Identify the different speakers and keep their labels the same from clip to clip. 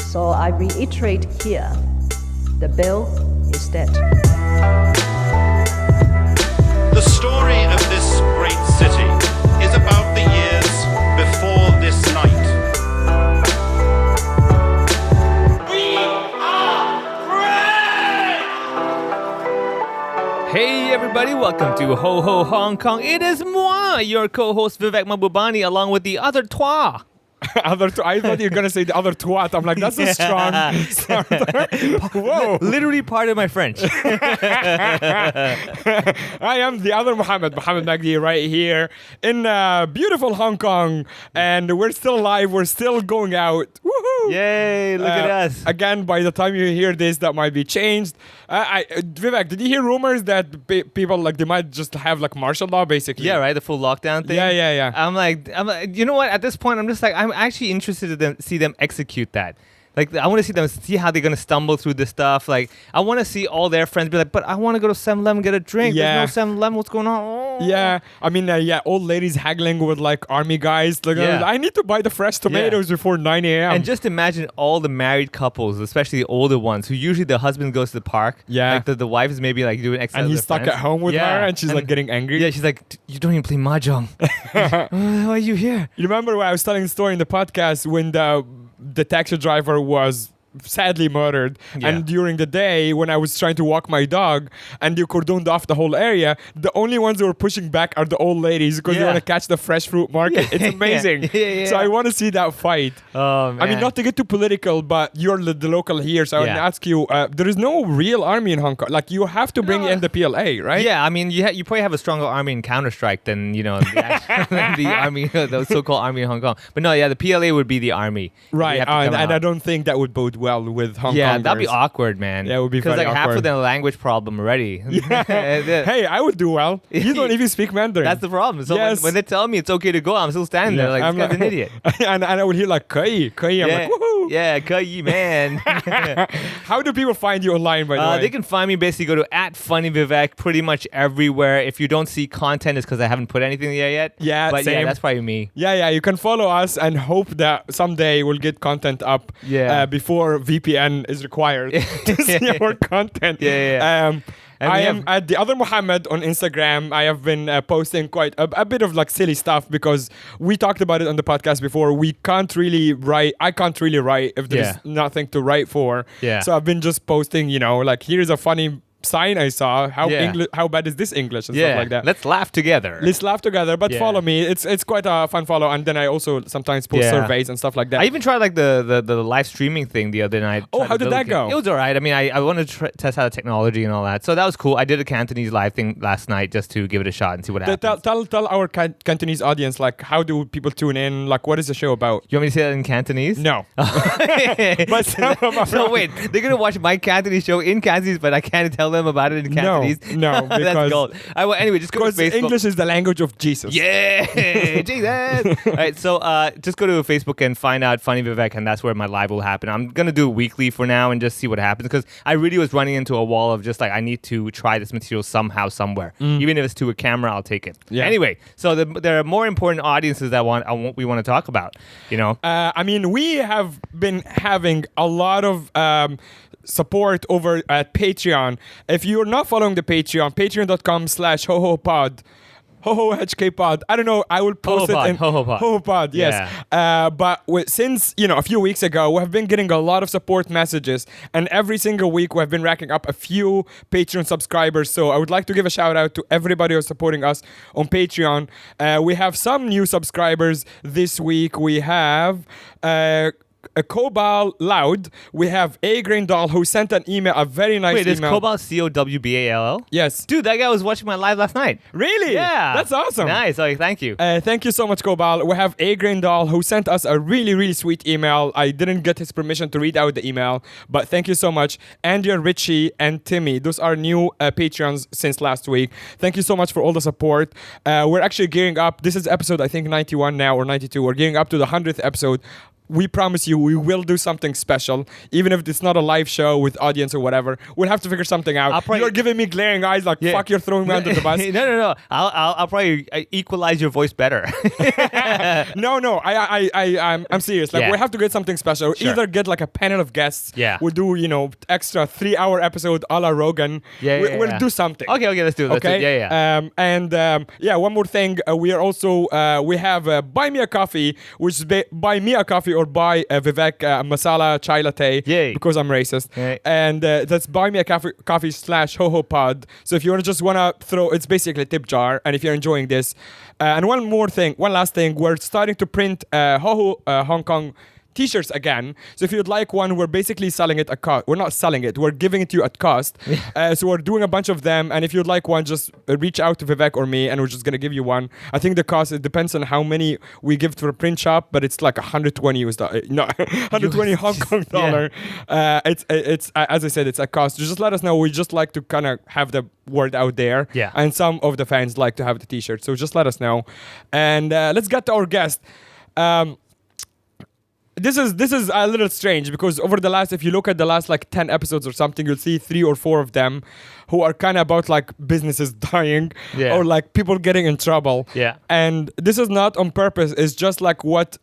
Speaker 1: So I reiterate here, the bill is dead.
Speaker 2: The story of this great city is about the years before this night. We are free!
Speaker 3: Hey everybody, welcome to Ho Ho Hong Kong. It is moi, your co-host Vivek Mabubani, along with the other twa.
Speaker 4: I thought you were going to say the other twat. I'm like, that's a strong starter. Whoa.
Speaker 3: Literally part of my French.
Speaker 4: I am the other Mohammed Magdi right here in beautiful Hong Kong. And we're still live. We're still going out. Woohoo!
Speaker 3: Yay, look at us.
Speaker 4: Again, by the time you hear this, that might be changed. Vivek, did you hear rumors that people, like, they might just have, like, martial law, basically?
Speaker 3: Yeah, right? The full lockdown thing?
Speaker 4: Yeah.
Speaker 3: I'm like, you know what? At this point, I'm just like, I'm actually interested to see them execute that. Like, I want to see how they're going to stumble through this stuff. Like, I want to see all their friends be like, but I want to go to 7-Eleven and get a drink.
Speaker 4: Yeah.
Speaker 3: There's no 7-Eleven. What's going on? Oh.
Speaker 4: Yeah. I mean, old ladies haggling with, like, army guys. Like,
Speaker 3: Yeah.
Speaker 4: I need to buy the fresh tomatoes before 9 a.m.
Speaker 3: And just imagine all the married couples, especially the older ones, who usually the husband goes to the park.
Speaker 4: Yeah.
Speaker 3: Like, the wife is maybe, like, doing exercise
Speaker 4: and
Speaker 3: with
Speaker 4: he's
Speaker 3: her
Speaker 4: stuck
Speaker 3: friends.
Speaker 4: at home with her, and she's, like, getting angry.
Speaker 3: Yeah, she's like, you don't even play mahjong. Why are you here?
Speaker 4: You remember when I was telling the story in the podcast when the taxi driver was sadly murdered, and during the day when I was trying to walk my dog and you cordoned off the whole area, the only ones who were pushing back are the old ladies because they want to catch the fresh fruit market. It's amazing. So I want to see that fight.
Speaker 3: Oh, man.
Speaker 4: I mean, not to get too political, but you're the local here, so I want to ask you, there is no real army in Hong Kong. Like, you have to bring in the PLA, right?
Speaker 3: Yeah, I mean, you probably have a stronger army in Counter-Strike than, the army, the so-called army in Hong Kong. But no, the PLA would be the army.
Speaker 4: Right, and I don't think that would bode well with Hong Kongers.
Speaker 3: Yeah, that'd be awkward, man.
Speaker 4: Yeah, it would be very
Speaker 3: because, like, half
Speaker 4: awkward.
Speaker 3: of them language problem already.
Speaker 4: Hey, I would do well. You don't even speak Mandarin.
Speaker 3: That's the problem. So when they tell me it's okay to go, I'm still standing there like, this guy's an idiot.
Speaker 4: and I would hear like, Koi. I'm like, woohoo.
Speaker 3: Yeah, Koi, man.
Speaker 4: How do people find you online, by the way?
Speaker 3: They can find me, basically go to @FunnyVivek pretty much everywhere. If you don't see content, it's because I haven't put anything there yet.
Speaker 4: Yeah,
Speaker 3: but
Speaker 4: same.
Speaker 3: yeah, that's probably me.
Speaker 4: Yeah, you can follow us and hope that someday we'll get content up before VPN is required to see our content. I am at the other Muhammad on Instagram. I have been posting quite a bit of like silly stuff because we talked about it on the podcast before. I can't really write if there's nothing to write for.
Speaker 3: Yeah.
Speaker 4: So I've been just posting, like, here's a funny sign I saw. How bad is this English and stuff like that.
Speaker 3: Let's laugh together.
Speaker 4: But follow me. It's quite a fun follow. And then I also sometimes post surveys and stuff like that.
Speaker 3: I even tried like the live streaming thing the other night.
Speaker 4: Oh, how did that go?
Speaker 3: It was all right. I mean, I wanted to test out the technology and all that. So that was cool. I did a Cantonese live thing last night just to give it a shot and see what happens.
Speaker 4: Tell our Cantonese audience, like, how do people tune in? Like, what is the show about?
Speaker 3: You want me to say that in Cantonese?
Speaker 4: No.
Speaker 3: But so wait, they're going to watch my Cantonese show in Cantonese, but I can't tell them about it in Cantonese?
Speaker 4: No, because
Speaker 3: that's gold. Anyway, just go to Facebook.
Speaker 4: English is the language of Jesus.
Speaker 3: Yeah, Jesus. All right, so just go to Facebook and find out Funny Vivek, and that's where my live will happen. I'm going to do it weekly for now and just see what happens, because I really was running into a wall of just like, I need to try this material somehow, somewhere. Even if it's to a camera, I'll take it. Yeah. Anyway, so there are more important audiences that we want to talk about,
Speaker 4: I mean, we have been having a lot of support over at Patreon. If you're not following the Patreon, patreon.com/hohopod. HoHoHKPod. I don't know. I will post it in HoHoPod. Yes. But since a few weeks ago, we have been getting a lot of support messages, and every single week we have been racking up a few Patreon subscribers. So I would like to give a shout out to everybody who's supporting us on Patreon. We have some new subscribers this week. We have a Cobal Loud. We have A Grain Doll, who sent an email, a very nice email.
Speaker 3: Wait, is Cobal COWBALL?
Speaker 4: Yes.
Speaker 3: Dude, that guy was watching my live last night.
Speaker 4: Really?
Speaker 3: Yeah.
Speaker 4: That's awesome.
Speaker 3: Nice. Okay, thank you.
Speaker 4: Thank you so much, Cobal. We have A Grain Doll, who sent us a really, really sweet email. I didn't get his permission to read out the email, but thank you so much. Andrea, Richie, and Timmy. Those are new Patreons since last week. Thank you so much for all the support. We're actually gearing up. This is episode, I think, 91 now or 92. We're gearing up to the 100th episode. we promise you we will do something special, even if it's not a live show with audience or whatever. We'll have to figure something out. You're giving me glaring eyes like, fuck, you're throwing me under the bus.
Speaker 3: No. I'll probably equalize your voice better.
Speaker 4: No. I'm serious. Like, we have to get something special.
Speaker 3: Sure.
Speaker 4: Either get like a panel of guests.
Speaker 3: Yeah.
Speaker 4: We'll do, extra 3-hour episode a la Rogan. We'll do something.
Speaker 3: Okay, let's do it.
Speaker 4: Okay. One more thing. We are also we have Buy Me a Coffee, which is Buy Me a Coffee or buy Vivek masala chai latte.
Speaker 3: Yay.
Speaker 4: Because I'm racist.
Speaker 3: Yay.
Speaker 4: And that's Buy Me a Coffee / Pod. So if you wanna throw, it's basically a tip jar. And if you're enjoying this, and one last thing, we're starting to print Hong Kong t-shirts again. So if you'd like one, we're basically selling it at cost. We're not selling it, we're giving it to you at cost. So we're doing a bunch of them, and if you'd like one, just reach out to Vivek or me and we're just gonna give you one. I think the cost, it depends on how many we give to a print shop, but it's like 120 120 Hong Kong dollar. It's as I said, it's a cost. Just let us know. We just like to kind of have the word out there.
Speaker 3: Yeah.
Speaker 4: And some of the fans like to have the t-shirt, so just let us know. And let's get to our guest. This is a little strange because if you look at the last like 10 episodes or something, you'll see 3 or 4 of them who are kind of about like businesses dying or like people getting in trouble.
Speaker 3: Yeah.
Speaker 4: And this is not on purpose. It's just like what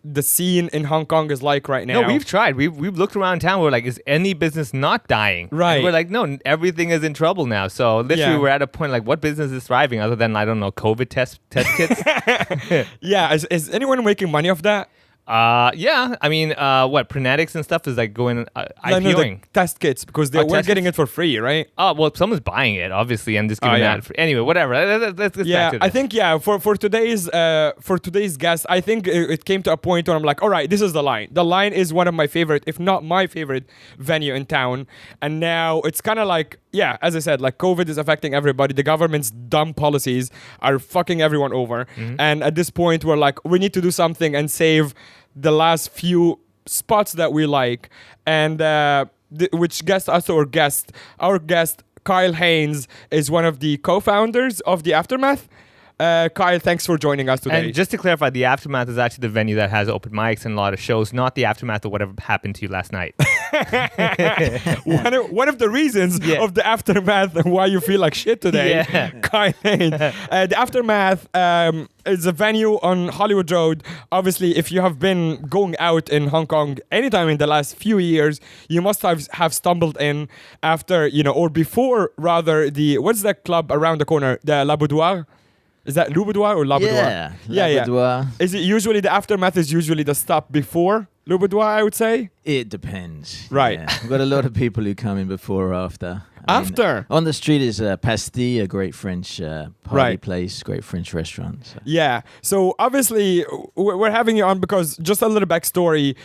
Speaker 4: the scene in Hong Kong is like right now.
Speaker 3: No, we've tried. We've looked around town. We're like, is any business not dying?
Speaker 4: Right.
Speaker 3: And we're like, no, everything is in trouble now. So literally, we're at a point like, what business is thriving other than, I don't know, COVID test kits?
Speaker 4: Yeah. Is anyone making money off that?
Speaker 3: Yeah. I mean, Prenetics and stuff is like going IPOing.
Speaker 4: The test kits, because we're getting it for free, right?
Speaker 3: Oh, well, someone's buying it, obviously, and just giving that. Anyway, whatever. Let's get back to this.
Speaker 4: I think for today's guest, I think it came to a point where I'm like, all right, this is the line. The line is one of my favorite, if not my favorite, venue in town. And now it's kind of like, as I said, like COVID is affecting everybody. The government's dumb policies are fucking everyone over. Mm-hmm. And at this point, we're like, we need to do something and save the last few spots that we like. And which gets us to our guest. Our guest, Kyle Haynes, is one of the co-founders of The Aftermath. Kyle, thanks for joining us today.
Speaker 3: And just to clarify, The Aftermath is actually the venue that has open mics and a lot of shows, not the aftermath of whatever happened to you last night.
Speaker 4: One of the reasons of The Aftermath and why you feel like shit today, Kyle Haynes. The Aftermath is a venue on Hollywood Road. Obviously, if you have been going out in Hong Kong anytime in the last few years, you must have stumbled in after, or before, rather, what's that club around the corner? The La Boudoir? Is that Le Boudoir or La Boudoir?
Speaker 5: La Boudoir.
Speaker 4: Is it usually the Aftermath is usually the stop before Le Boudoir, I would say?
Speaker 5: It depends.
Speaker 4: Right.
Speaker 5: Yeah. We've got a lot of people who come in before or after.
Speaker 4: On
Speaker 5: the street is Pastille, a great French party place, great French restaurant. So.
Speaker 4: Yeah. So obviously we're having you on because just a little backstory.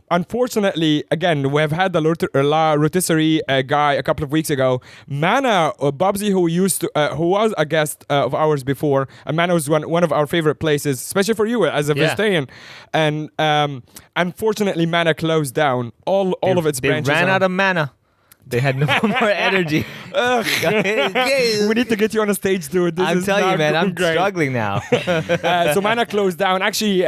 Speaker 4: Unfortunately, again, we have had the La Rotisserie guy a couple of weeks ago. Mana Bobsy, who was a guest of ours before. Mana was one of our favorite places, especially for you as a vegetarian. And unfortunately, Mana closed down. All of its branches.
Speaker 3: They ran out of mana. They had no more energy.
Speaker 4: We need to get you on a stage, dude.
Speaker 3: I'm telling you, man, I'm struggling now.
Speaker 4: So Mana closed down. Actually,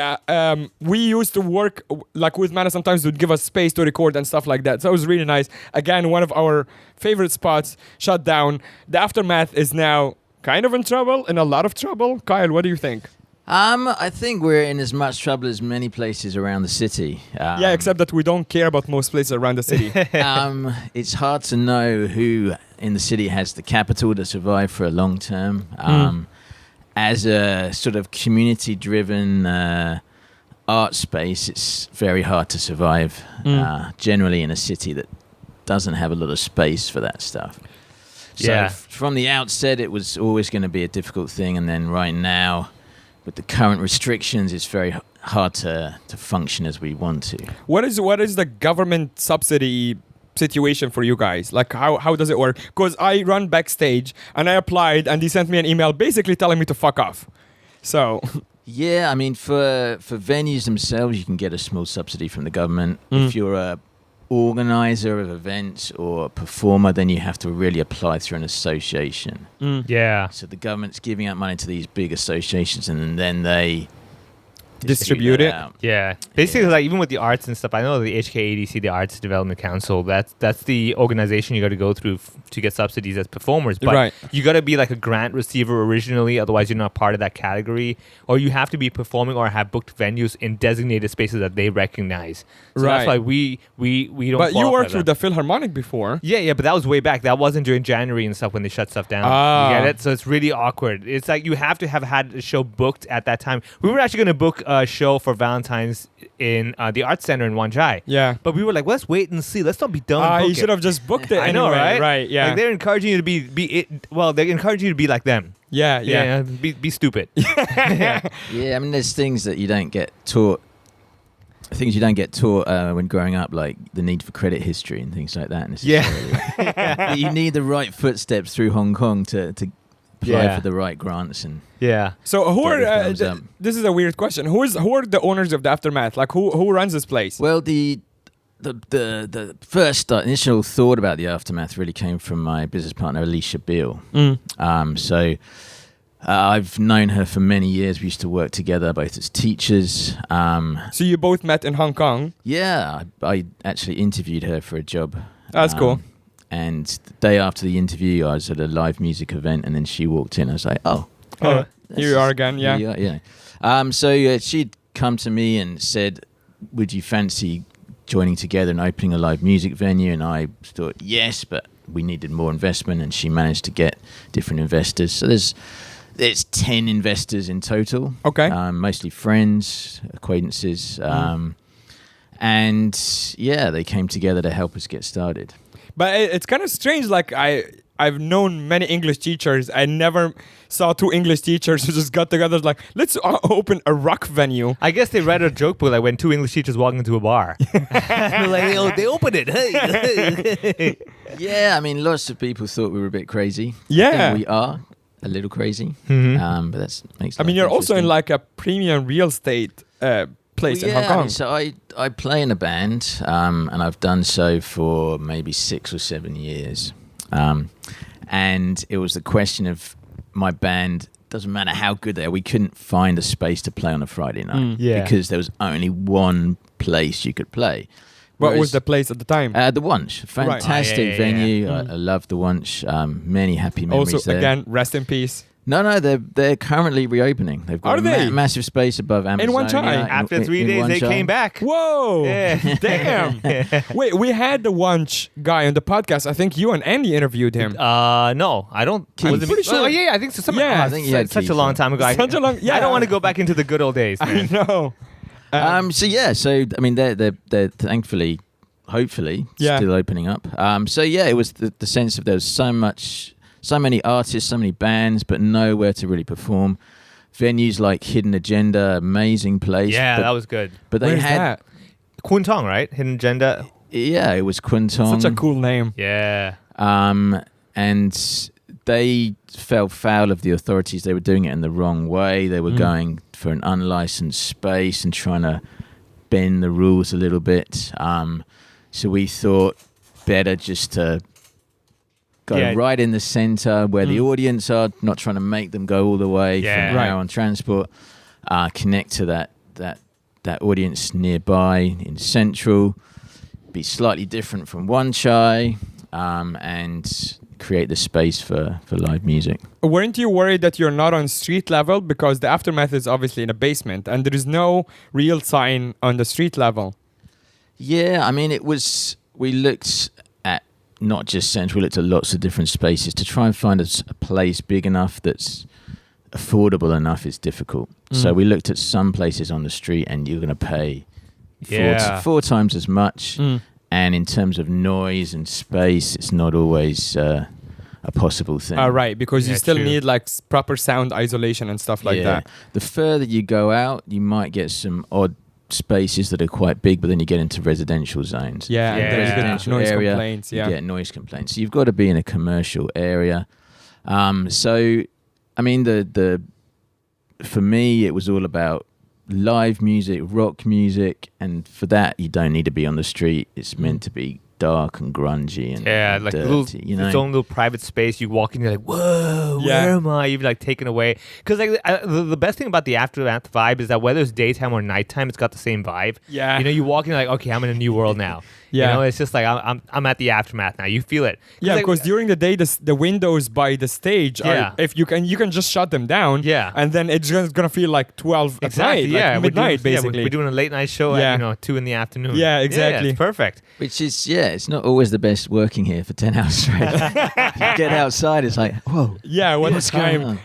Speaker 4: we used to work like with Mana. Sometimes would give us space to record and stuff like that. So it was really nice. Again, one of our favorite spots shut down. The Aftermath is now kind of in trouble, in a lot of trouble. Kyle, what do you think?
Speaker 5: I think we're in as much trouble as many places around the city.
Speaker 4: Except that we don't care about most places around the city.
Speaker 5: It's hard to know who in the city has the capital to survive for a long term. As a sort of community-driven art space, it's very hard to survive, generally in a city that doesn't have a lot of space for that stuff. So from the outset, it was always going to be a difficult thing, and then right now, with the current restrictions, it's very hard to function as we want to.
Speaker 4: What is the government subsidy situation for you guys? Like, how does it work? Because I run Backstage, and I applied, and they sent me an email basically telling me to fuck off. So...
Speaker 5: Yeah, I mean, for venues themselves, you can get a small subsidy from the government. If you're a organizer of events or a performer, then you have to really apply through an association.
Speaker 3: Yeah.
Speaker 5: So the government's giving out money to these big associations, and then they
Speaker 4: Distribute
Speaker 5: that
Speaker 4: it.
Speaker 5: out.
Speaker 3: Yeah, basically, like even with the arts and stuff, I know the HKADC, the Arts Development Council. That's the organization you got to go through to get subsidies as performers. But
Speaker 4: Right.
Speaker 3: you got to be like a grant receiver originally, otherwise you're not part of that category. Or you have to be performing or have booked venues in designated spaces that they recognize. So that's
Speaker 4: Right.
Speaker 3: why we don't.
Speaker 4: But you
Speaker 3: qualify
Speaker 4: worked
Speaker 3: that.
Speaker 4: with the Philharmonic before.
Speaker 3: Yeah, but that was way back. That wasn't during January and stuff when they shut stuff down.
Speaker 4: Ah.
Speaker 3: You get it? So it's really awkward. It's like you have to have had a show booked at that time. We were actually going to book a show for Valentine's in the Arts Center in Wanchai.
Speaker 4: Yeah.
Speaker 3: But we were like, let's wait and see. Let's not be dumb. and
Speaker 4: You
Speaker 3: book
Speaker 4: should
Speaker 3: it.
Speaker 4: have just booked it
Speaker 3: I know,
Speaker 4: anyway.
Speaker 3: right?
Speaker 4: Right, yeah.
Speaker 3: Like they're encouraging you to they're encouraging you to be like them.
Speaker 4: yeah.
Speaker 3: Be stupid.
Speaker 5: Yeah, I mean, there's things that you don't get taught. Things you don't get taught when growing up, like the need for credit history and things like that.
Speaker 3: Yeah.
Speaker 5: You need the right footsteps through Hong Kong to apply
Speaker 3: Yeah.
Speaker 5: for the right grants and.
Speaker 3: Yeah.
Speaker 4: So who
Speaker 5: Get
Speaker 4: are
Speaker 5: the thumbs up.
Speaker 4: this is a weird question. Who are the owners of the Aftermath? Like who runs this place?
Speaker 5: Well, the first initial thought about the Aftermath really came from my business partner Alicia Beale. So I've known her for many years. We used to work together both as teachers.
Speaker 4: So you both met in Hong Kong.
Speaker 5: Yeah, I actually interviewed her for a job.
Speaker 4: That's cool.
Speaker 5: And the day after the interview, I was at a live music event, and then she walked in. I was like, "Oh,
Speaker 4: Here you are again. Yeah.
Speaker 5: yeah." So she'd come to me and said, "Would you fancy joining together and opening a live music venue?" And I thought, yes, but we needed more investment, and she managed to get different investors. So there's 10 investors in total.
Speaker 4: Okay.
Speaker 5: Mostly friends, acquaintances. And yeah, they came together to help us get started.
Speaker 4: But it's kind of strange. Like I've known many English teachers. I never saw two English teachers who just got together like, let's open a rock venue.
Speaker 3: I guess they read a joke book like when two English teachers walk into a bar. They're like, oh, they opened it. Hey.
Speaker 5: Yeah, I mean, lots of people thought we were a bit crazy. I
Speaker 4: Yeah.
Speaker 5: think we are a little crazy.
Speaker 3: Mhm.
Speaker 5: But that's makes.
Speaker 4: I mean,
Speaker 5: life
Speaker 4: you're also in
Speaker 5: interesting.
Speaker 4: like a premium real estate place in Hong
Speaker 5: I
Speaker 4: Kong.
Speaker 5: mean, so I play in a band, and I've done so for maybe 6 or 7 years. And it was the question of my band. Doesn't matter how good they are, we couldn't find a space to play on a Friday night
Speaker 3: Yeah.
Speaker 5: because there was only one place you could play.
Speaker 4: What
Speaker 5: Whereas-
Speaker 4: was the place at the time?
Speaker 5: The Wunsch, fantastic
Speaker 3: yeah, yeah.
Speaker 5: venue. I love the Wunsch. Many happy memories
Speaker 4: Also,
Speaker 5: there.
Speaker 4: again, rest in peace.
Speaker 5: No, they're currently reopening. They've got
Speaker 4: Are they?
Speaker 5: massive space above Amazon.
Speaker 4: Wanchai?
Speaker 3: After 3 days, they came back.
Speaker 4: Whoa!
Speaker 3: Yeah.
Speaker 4: Damn! Wait, we had the Wunsch guy on the podcast. I think you and Andy interviewed him.
Speaker 3: No, I don't.
Speaker 5: Keith.
Speaker 3: Was it me?
Speaker 4: Pretty sure.
Speaker 3: Oh, yeah, I think so.
Speaker 4: Yeah, I
Speaker 5: think you had
Speaker 3: such a
Speaker 5: Keith,
Speaker 3: long
Speaker 5: yeah.
Speaker 3: time ago.
Speaker 4: Such a long- yeah.
Speaker 3: I don't want to go back into the good old days.
Speaker 4: I
Speaker 3: Man.
Speaker 4: know.
Speaker 5: So I mean, they're thankfully, hopefully,
Speaker 4: Yeah.
Speaker 5: still opening up. So yeah, it was the sense of there was so many artists, so many bands, but nowhere to really perform. Venues like Hidden Agenda, amazing place.
Speaker 3: Yeah,
Speaker 5: but,
Speaker 3: that was good.
Speaker 5: But they
Speaker 4: Where's
Speaker 5: had,
Speaker 4: that?
Speaker 3: Kwun Tong, right? Hidden Agenda.
Speaker 5: yeah, it was Quintong.
Speaker 4: Such a cool name.
Speaker 3: Yeah.
Speaker 5: And they fell foul of the authorities. They were doing it in the wrong way. They were going for an unlicensed space and trying to bend the rules a little bit. So we thought better just to go
Speaker 3: Yeah.
Speaker 5: right in the center where the audience are, not trying to make them go all the way
Speaker 3: Yeah.
Speaker 5: from
Speaker 4: Right.
Speaker 5: hour on transport. Connect to that audience nearby in Central. Be slightly different from Wanchai, and create the space for live music.
Speaker 4: Weren't you worried that you're not on street level? Because the Aftermath is obviously in a basement and there is no real sign on the street level.
Speaker 5: Yeah, I mean, we looked at not just Central, we looked at lots of different spaces to try and find a place big enough that's affordable enough is difficult. So we looked at some places on the street and you're going to pay four times as much. And in terms of noise and space, it's not always a possible thing.
Speaker 4: Right, because you
Speaker 3: Yeah,
Speaker 4: still
Speaker 3: true.
Speaker 4: need like proper sound isolation and stuff like that.
Speaker 5: The further you go out, you might get some odd spaces that are quite big, but then you get into residential zones.
Speaker 4: Yeah,
Speaker 3: Yeah.
Speaker 4: and there's good
Speaker 5: Residential
Speaker 4: noise
Speaker 5: area,
Speaker 4: complaints.
Speaker 5: you
Speaker 4: Yeah.
Speaker 5: get noise complaints. So you've got to be in a commercial area. So, I mean, for me, it was all about live music, rock music, and for that, you don't need to be on the street. It's meant to be dark and grungy and
Speaker 3: like
Speaker 5: dirty,
Speaker 3: little,
Speaker 5: you know.
Speaker 3: its own little private space. You walk in, you're like, whoa, where am I? You're like taken away. Because like the best thing about the Aftermath vibe is that whether it's daytime or nighttime, it's got the same vibe.
Speaker 4: Yeah.
Speaker 3: You know, you walk in, you're like, okay, I'm in a new world now.
Speaker 4: Yeah.
Speaker 3: You know, it's just like I'm at the Aftermath now. You feel it.
Speaker 4: Yeah,
Speaker 3: like,
Speaker 4: because during the day, the windows by the stage
Speaker 3: Yeah.
Speaker 4: are, if you can just shut them down.
Speaker 3: Yeah.
Speaker 4: And then it's just gonna feel like 12
Speaker 3: exactly.
Speaker 4: at night,
Speaker 3: Yeah,
Speaker 4: like midnight,
Speaker 3: we're
Speaker 4: basically.
Speaker 3: we're doing a late night show
Speaker 4: Yeah.
Speaker 3: at 2 in the afternoon.
Speaker 4: Yeah, exactly.
Speaker 3: it's perfect.
Speaker 5: Which is, it's not always the best working here for 10 hours straight. You get outside, it's like, whoa.
Speaker 4: Yeah,
Speaker 5: What's going on?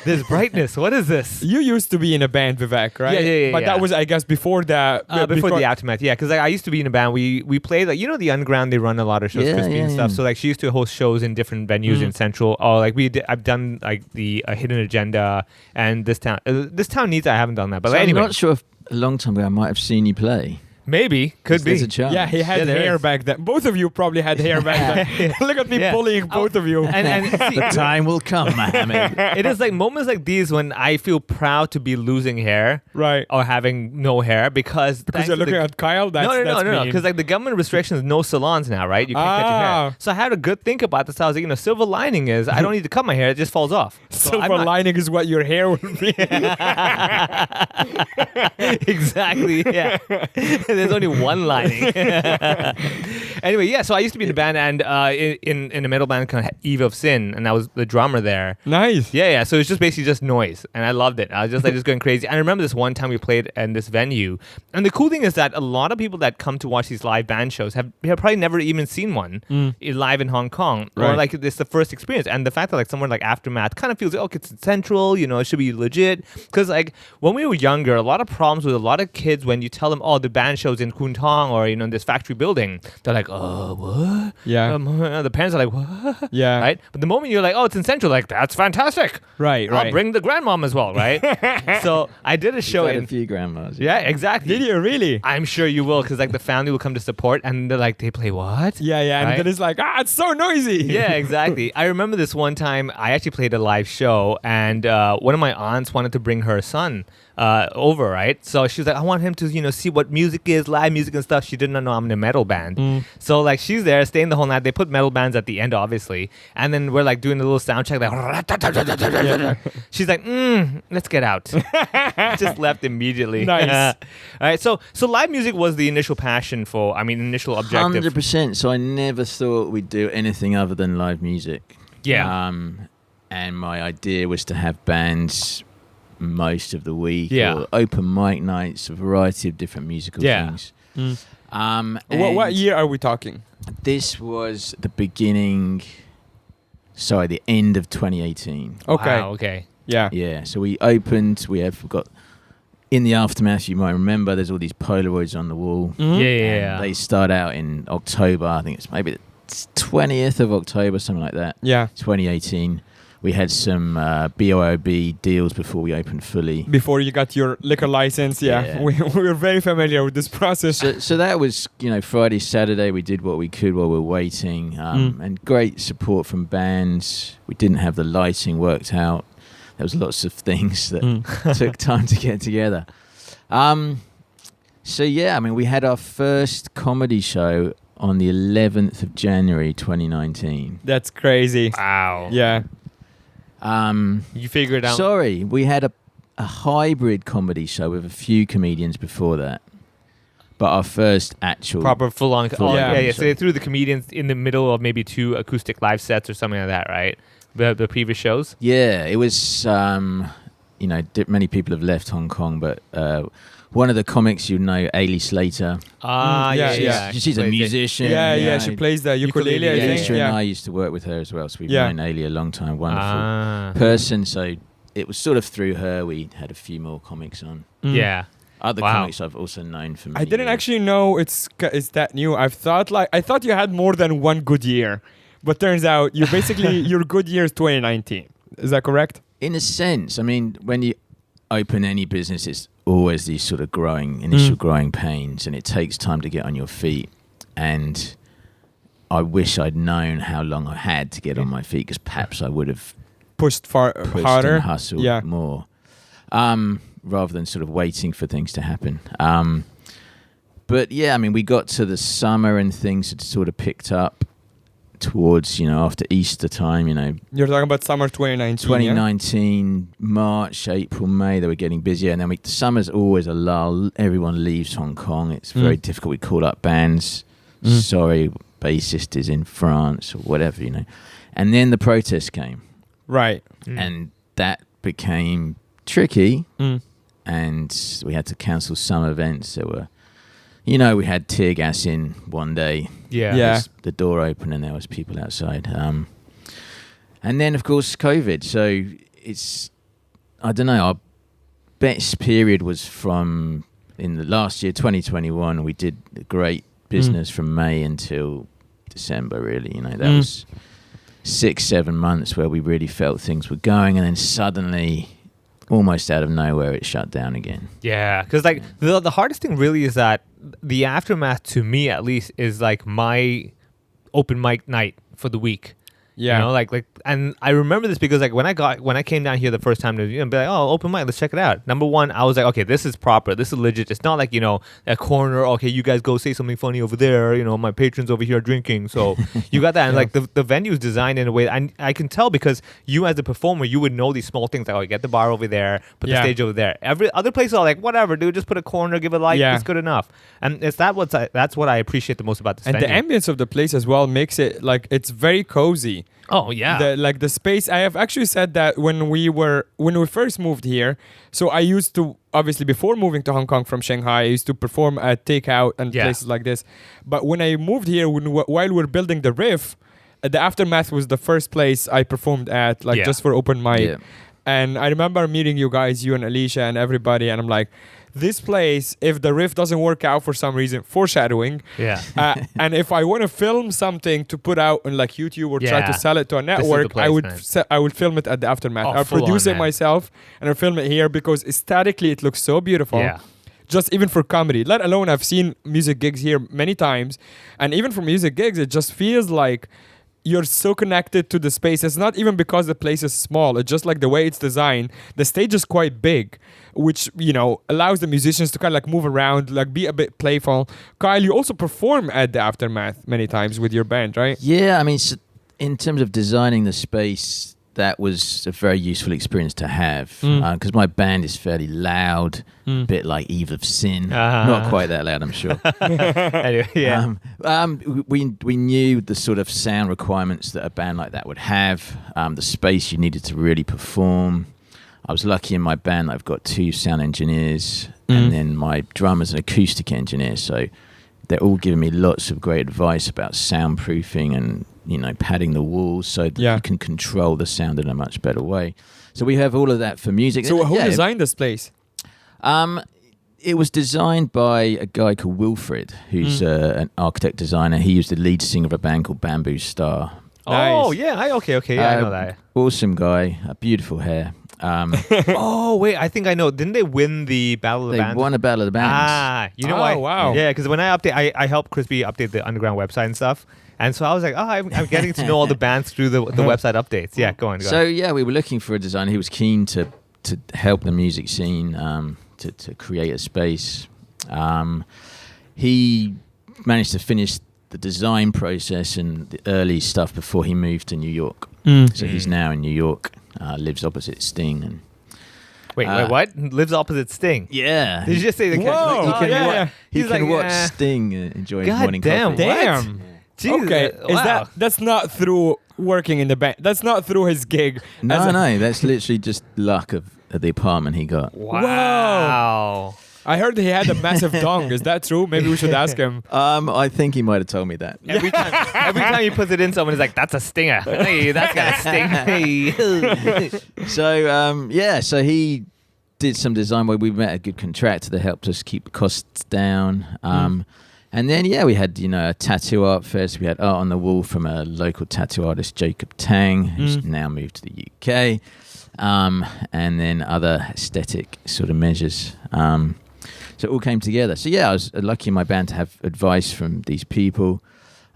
Speaker 3: There's brightness. What is this?
Speaker 4: You used to be in a band, Vivek, right?
Speaker 3: Yeah,
Speaker 4: But that was, I guess, before the
Speaker 3: Before the Aftermath, yeah, because like, I used to be in a band. We played like the Underground. They run a lot of shows,
Speaker 5: Yeah,
Speaker 3: Crispy and
Speaker 5: yeah,
Speaker 3: stuff.
Speaker 5: yeah.
Speaker 3: So like she used to host shows in different venues in Central. Or like I've done like the Hidden Agenda and this town. This town needs. I haven't done that, but
Speaker 5: So
Speaker 3: anyway,
Speaker 5: I'm not sure if a long time ago I might have seen you play.
Speaker 3: maybe could be.
Speaker 5: There's a chance.
Speaker 4: Yeah, he had
Speaker 3: there
Speaker 4: hair
Speaker 3: is.
Speaker 4: back then. Both of you probably had hair back then. Look at me
Speaker 3: Yeah.
Speaker 4: bullying both of you.
Speaker 3: And see,
Speaker 5: The time will come, Mohammed.
Speaker 3: it is like moments like these when I feel proud to be losing hair,
Speaker 4: Right.
Speaker 3: or having no hair because
Speaker 4: Because you're looking at Kyle, that's
Speaker 3: no.
Speaker 4: mean.
Speaker 3: Because like the government restrictions, no salons now, right? You can't cut your
Speaker 4: Ah.
Speaker 3: hair. So I had a good think about this. I was like, silver lining is I don't need to cut my hair; it just falls off. So I'm
Speaker 4: Silver
Speaker 3: not-
Speaker 4: lining is what your hair would be.
Speaker 3: Exactly. Yeah. There's only one lining. Anyway, yeah. So I used to be in a band and in a metal band called Eve of Sin, and I was the drummer there.
Speaker 4: Nice.
Speaker 3: Yeah. So it's just basically just noise, and I loved it. I was just like just going crazy. And I remember this one time we played in this venue, and the cool thing is that a lot of people that come to watch these live band shows have probably never even seen one live in Hong Kong, or
Speaker 4: Right.
Speaker 3: like it's the first experience. And the fact that like someone like Aftermath kind of feels like, okay, it's central, it should be legit. Because like when we were younger, a lot of problems with a lot of kids when you tell them, oh, the band show's in Kwun Tong or in this factory building, they're like, oh, what?
Speaker 4: Yeah.
Speaker 3: The parents are like, what?
Speaker 4: Yeah.
Speaker 3: Right. But the moment you're like, oh, it's in Central, like that's fantastic.
Speaker 4: Right,
Speaker 3: I'll
Speaker 4: right.
Speaker 3: bring the grandmom as well, right? So I did a show
Speaker 5: Had
Speaker 3: in.
Speaker 5: a few grandmas.
Speaker 3: Yeah, exactly.
Speaker 4: Did you really?
Speaker 3: I'm sure you will, because like the family will come to support, and they're like, they play what?
Speaker 4: Yeah, and
Speaker 3: Right?
Speaker 4: then it's like, it's so noisy.
Speaker 3: Yeah, exactly. I remember this one time I actually played a live show, and one of my aunts wanted to bring her son over, right? So she was like, I want him to, see what music is, live music and stuff. She did not know I'm in a metal band. So like she's there staying the whole night. They put metal bands at the end, obviously. And then we're like doing a little sound check, like she's like, let's get out. Just left immediately.
Speaker 4: Nice.
Speaker 3: All right. So live music was the initial passion initial objective.
Speaker 5: 100%. So I never thought we'd do anything other than live music.
Speaker 3: Yeah.
Speaker 5: And my idea was to have bands most of the week,
Speaker 3: Yeah.
Speaker 5: or open mic nights, a variety of different musical
Speaker 3: Yeah.
Speaker 5: things.
Speaker 4: What
Speaker 5: And
Speaker 4: year are we talking?
Speaker 5: This was the end of 2018.
Speaker 4: Okay.
Speaker 3: Wow, okay.
Speaker 4: Yeah.
Speaker 5: Yeah, so we opened, we've got, in the aftermath, you might remember, there's all these Polaroids on the wall.
Speaker 3: Yeah,
Speaker 5: And they start out in October, I think it's maybe the 20th of October, something like that,
Speaker 4: Yeah.
Speaker 5: 2018. We had some BOOB deals before we opened fully.
Speaker 4: Before you got your liquor license,
Speaker 5: Yeah.
Speaker 4: we were very familiar with this process.
Speaker 5: So that was, Friday, Saturday, we did what we could while we were waiting. And great support from bands. We didn't have the lighting worked out. There was lots of things that took time to get together. We had our first comedy show on the 11th of January 2019.
Speaker 4: That's crazy.
Speaker 3: Wow.
Speaker 4: Yeah.
Speaker 3: You figure it out.
Speaker 5: Sorry, we had a hybrid comedy show with a few comedians before that. But our first actual...
Speaker 3: Proper full-on.
Speaker 5: Full-on
Speaker 3: Yeah.
Speaker 5: show.
Speaker 3: So they threw the comedians in the middle of maybe 2 acoustic live sets or something like that, right? The previous shows.
Speaker 5: Yeah, it was, many people have left Hong Kong, but one of the comics, Ailey Slater. She's a musician.
Speaker 4: Yeah, she plays the ukulele, I think.
Speaker 5: Alicia and
Speaker 4: Yeah.
Speaker 5: I used to work with her as well, so we've
Speaker 4: Yeah.
Speaker 5: known Ailey a long time, wonderful person. So it was sort of through her we had a few more comics on.
Speaker 3: Yeah.
Speaker 5: Other
Speaker 3: Wow.
Speaker 5: comics I've also known for many
Speaker 4: I didn't
Speaker 5: years.
Speaker 4: actually know it's that new. I thought you had more than one good year, but turns out you basically your good year is 2019. Is that correct?
Speaker 5: In a sense, when you open any business, it's always these sort of initial growing pains, and it takes time to get on your feet. And I wish I'd known how long I had to get on my feet, because perhaps I would have
Speaker 4: Pushed
Speaker 5: pushed
Speaker 4: harder.
Speaker 5: and hustled
Speaker 4: Yeah.
Speaker 5: more, rather than sort of waiting for things to happen. But yeah, I mean, we got to the summer and things had sort of picked up towards, after Easter time,
Speaker 4: You're talking about summer 2019.
Speaker 5: 2019, March, April, May, they were getting busier. And then the summer's always a lull. Everyone leaves Hong Kong. It's very difficult. We call up bands. Sorry, bassist is in France or whatever, And then the protests came.
Speaker 4: Right.
Speaker 5: And that became tricky. And we had to cancel some events. There were, we had tear gas in one day.
Speaker 4: Yeah.
Speaker 5: The door open and there was people outside. And then, of course, COVID. So I don't know, our best period was from in the last year, 2021. We did great business from May until December, really. That was 6-7 months where we really felt things were going. And then suddenly, almost out of nowhere, it shut down again.
Speaker 3: Yeah, because like the hardest thing really is that the aftermath, to me at least, is like my open mic night for the week.
Speaker 4: Yeah.
Speaker 3: And I remember this because like when I came down here the first time to be like, oh, open mic, let's check it out. Number one, I was like, okay, this is proper, this is legit. It's not like a corner. Okay, you guys go say something funny over there. My patrons over here are drinking. So you got that, and like the venue's designed in a way I can tell because you as a performer, you would know these small things like, oh, get the bar over there, put the stage over there. Every other place are like, whatever, dude, just put a corner, give a light, it's good enough. And that's what I appreciate the most about this venue.
Speaker 4: And the ambience of the place as well makes it like it's very cozy.
Speaker 3: Oh yeah,
Speaker 4: the space. I have actually said that when we first moved here. So I used to, obviously before moving to Hong Kong from Shanghai, I used to perform at Takeout and places like this. But when I moved here, while we were building the Riff, the Aftermath was the first place I performed at, just for open mic. Yeah. And I remember meeting you guys, you and Alicia and everybody, and I'm like, this place, if the Riff doesn't work out for some reason, foreshadowing.
Speaker 3: Yeah.
Speaker 4: And if I want to film something to put out on like YouTube or try to sell it to a network, I would film it at the Aftermath. I'll produce it myself and I'll film it here because aesthetically it looks so beautiful.
Speaker 3: Yeah.
Speaker 4: Just even for comedy, let alone I've seen music gigs here many times, and even for music gigs, it just feels like you're so connected to the space. It's not even because the place is small. It's just like the way it's designed. The stage is quite big, which, allows the musicians to kind of like move around, like be a bit playful. Kyle, you also perform at the Aftermath many times with your band, right?
Speaker 5: Yeah, I mean, in terms of designing the space, that was a very useful experience to have because my band is fairly loud, a bit like Eve of Sin. Not quite that loud, I'm sure.
Speaker 3: Anyway, yeah.
Speaker 5: We knew the sort of sound requirements that a band like that would have, the space you needed to really perform. I was lucky in my band that I've got 2 sound engineers and then my drummer's an acoustic engineer, so they're all giving me lots of great advice about soundproofing and padding the walls so that you can control the sound in a much better way. So we have all of that for music.
Speaker 4: So who designed this place?
Speaker 5: It was designed by a guy called Wilfred, who's an architect designer. He was the lead singer of a band called Bamboo Star.
Speaker 3: Oh, yeah. Okay. Yeah, I know that.
Speaker 5: Awesome guy, beautiful hair.
Speaker 3: Oh, wait, I think I know. Didn't they win the Battle of the Bands?
Speaker 5: They won a Battle of the Bands.
Speaker 3: You know why?
Speaker 4: Oh, wow.
Speaker 3: Yeah, because when I helped Crispy update the Underground website and stuff. And so I was like, I'm getting to know all the bands through the website updates. Yeah, go on.
Speaker 5: So, yeah, we were looking for a designer. He was keen to help the music scene, to create a space. He managed to finish the design process and the early stuff before he moved to New York. So he's now in New York, lives opposite Sting. And
Speaker 3: Wait, what? Lives opposite Sting?
Speaker 5: Yeah.
Speaker 3: Did you just say the
Speaker 5: He can watch Sting enjoying his morning coffee.
Speaker 4: Damn.
Speaker 3: Jesus,
Speaker 4: okay, that's not through working in the band. That's not through his gig.
Speaker 5: No, that's literally just luck of the apartment he got.
Speaker 3: Wow.
Speaker 4: I heard he had a massive dong. Is that true? Maybe we should ask him.
Speaker 5: I think he might have told me that.
Speaker 3: Every time he puts it in, someone is like, "That's a stinger." Hey, that's got a sting. Hey.
Speaker 5: So he did some design where we met a good contractor that helped us keep the costs down. And then, we had, a tattoo art fest. We had art on the wall from a local tattoo artist, Jacob Tang, who's now moved to the UK. And then other aesthetic sort of measures. So it all came together. So, I was lucky in my band to have advice from these people.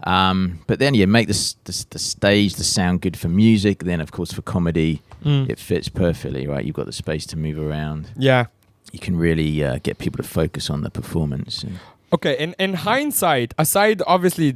Speaker 5: But then, make the stage, the sound good for music. Then, of course, for comedy, it fits perfectly, right? You've got the space to move around.
Speaker 4: Yeah.
Speaker 5: You can really get people to focus on the performance.
Speaker 4: Okay, in hindsight, aside obviously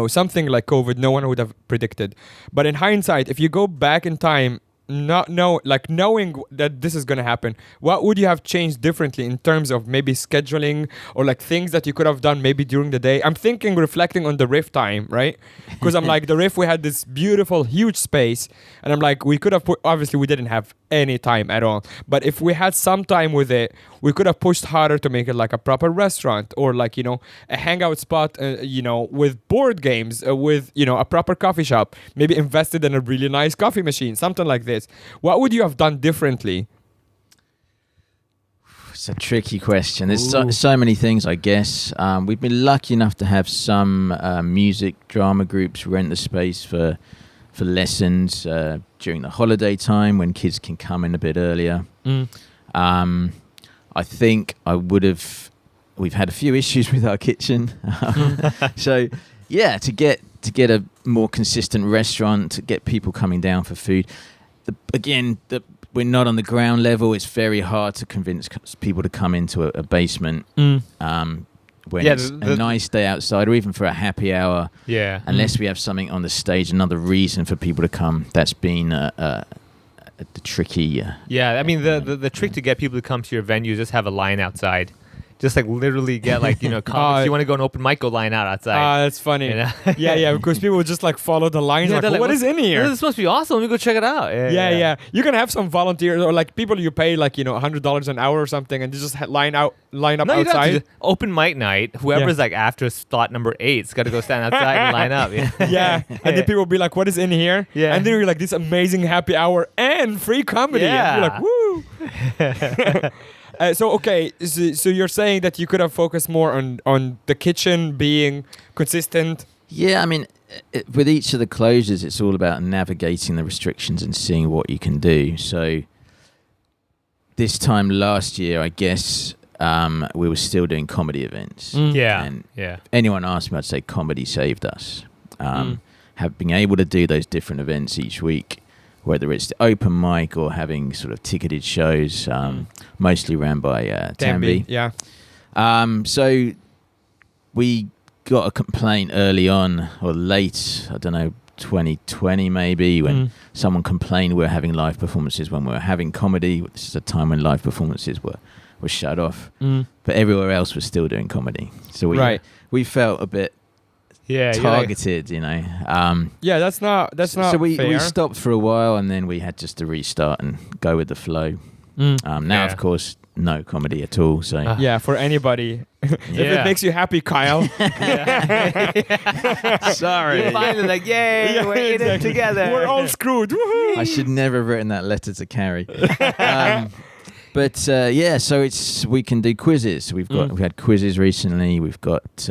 Speaker 4: something like COVID, no one would have predicted. But in hindsight, if you go back in time, knowing that this is gonna happen, what would you have changed differently in terms of maybe scheduling or like things that you could have done maybe during the day? I'm thinking, reflecting on the Riff time, right? Because I'm like, the Riff, we had this beautiful, huge space, and I'm like, we could have obviously we didn't have any time at all, but if we had some time with it, we could have pushed harder to make it like a proper restaurant or like a hangout spot, with board games, with a proper coffee shop, maybe invested in a really nice coffee machine, something like this. What would you have done differently?
Speaker 5: It's a tricky question. There's so many things, I guess. We've been lucky enough to have some music drama groups rent the space for lessons during the holiday time when kids can come in a bit earlier. I think we've had a few issues with our kitchen. So yeah, to get a more consistent restaurant, to get people coming down for food. We're not on the ground level. It's very hard to convince people to come into a basement when it's a nice day outside, or even for a happy hour.
Speaker 3: Yeah.
Speaker 5: Unless we have something on the stage, another reason for people to come. That's been the tricky.
Speaker 3: Yeah, I mean the trick to get people to come to your venue is just have a line outside. Just like literally get like comics. You want to go an open mic, go line out outside.
Speaker 4: That's funny. Yeah, because people would just like follow the lines.
Speaker 3: Yeah,
Speaker 4: like, what is in here?
Speaker 3: This is supposed to be awesome. Let me go check it out.
Speaker 4: Yeah. You can have some volunteers or like people you pay like $100 an hour or something, and just line up outside.
Speaker 3: Open mic night. Whoever's like after slot number 8's got to go stand outside and line up. Yeah.
Speaker 4: And then people will be like, "What is in here?"
Speaker 3: Yeah.
Speaker 4: And then you're like, "This amazing happy hour and free comedy."
Speaker 3: Yeah.
Speaker 4: And you're like, "Woo!" So you're saying that you could have focused more on the kitchen being consistent?
Speaker 5: Yeah, I mean, with each of the closures, it's all about navigating the restrictions and seeing what you can do. So this time last year, I guess, we were still doing comedy events. And if anyone asked me, I'd say comedy saved us. Have been able to do those different events each week, whether it's the open mic or having sort of ticketed shows, mostly ran by Tambi.
Speaker 4: Yeah.
Speaker 5: So we got a complaint early on, or late, I don't know, 2020 maybe, when someone complained we were having live performances when we were having comedy. This is a time when live performances were shut off. But everywhere else was still doing comedy. So we felt a bit targeted,
Speaker 4: Yeah, that's not
Speaker 5: so we
Speaker 4: fair.
Speaker 5: stopped for a while, and then we had just to restart and go with the flow. Now, of course, no comedy at all. So
Speaker 4: for anybody, if it makes you happy, Kyle.
Speaker 5: Sorry.
Speaker 3: You're finally like, yay, we're in it together.
Speaker 4: We're all screwed. Woohoo!
Speaker 5: I should never have written that letter to Carrie. So we can do quizzes. We've had quizzes recently. We've got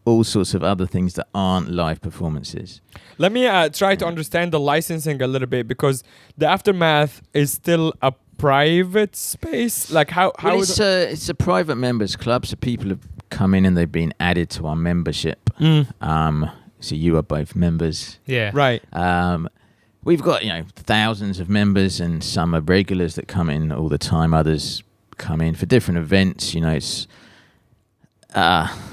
Speaker 5: all sorts of other things that aren't live performances.
Speaker 4: Let me try to understand the licensing a little bit, because the Aftermath is still a private space. Like how
Speaker 5: it's a private members club, so people have come in and they've been added to our membership. So you are both members.
Speaker 3: Yeah.
Speaker 4: Right.
Speaker 5: We've got thousands of members, and some are regulars that come in all the time. Others come in for different events. It's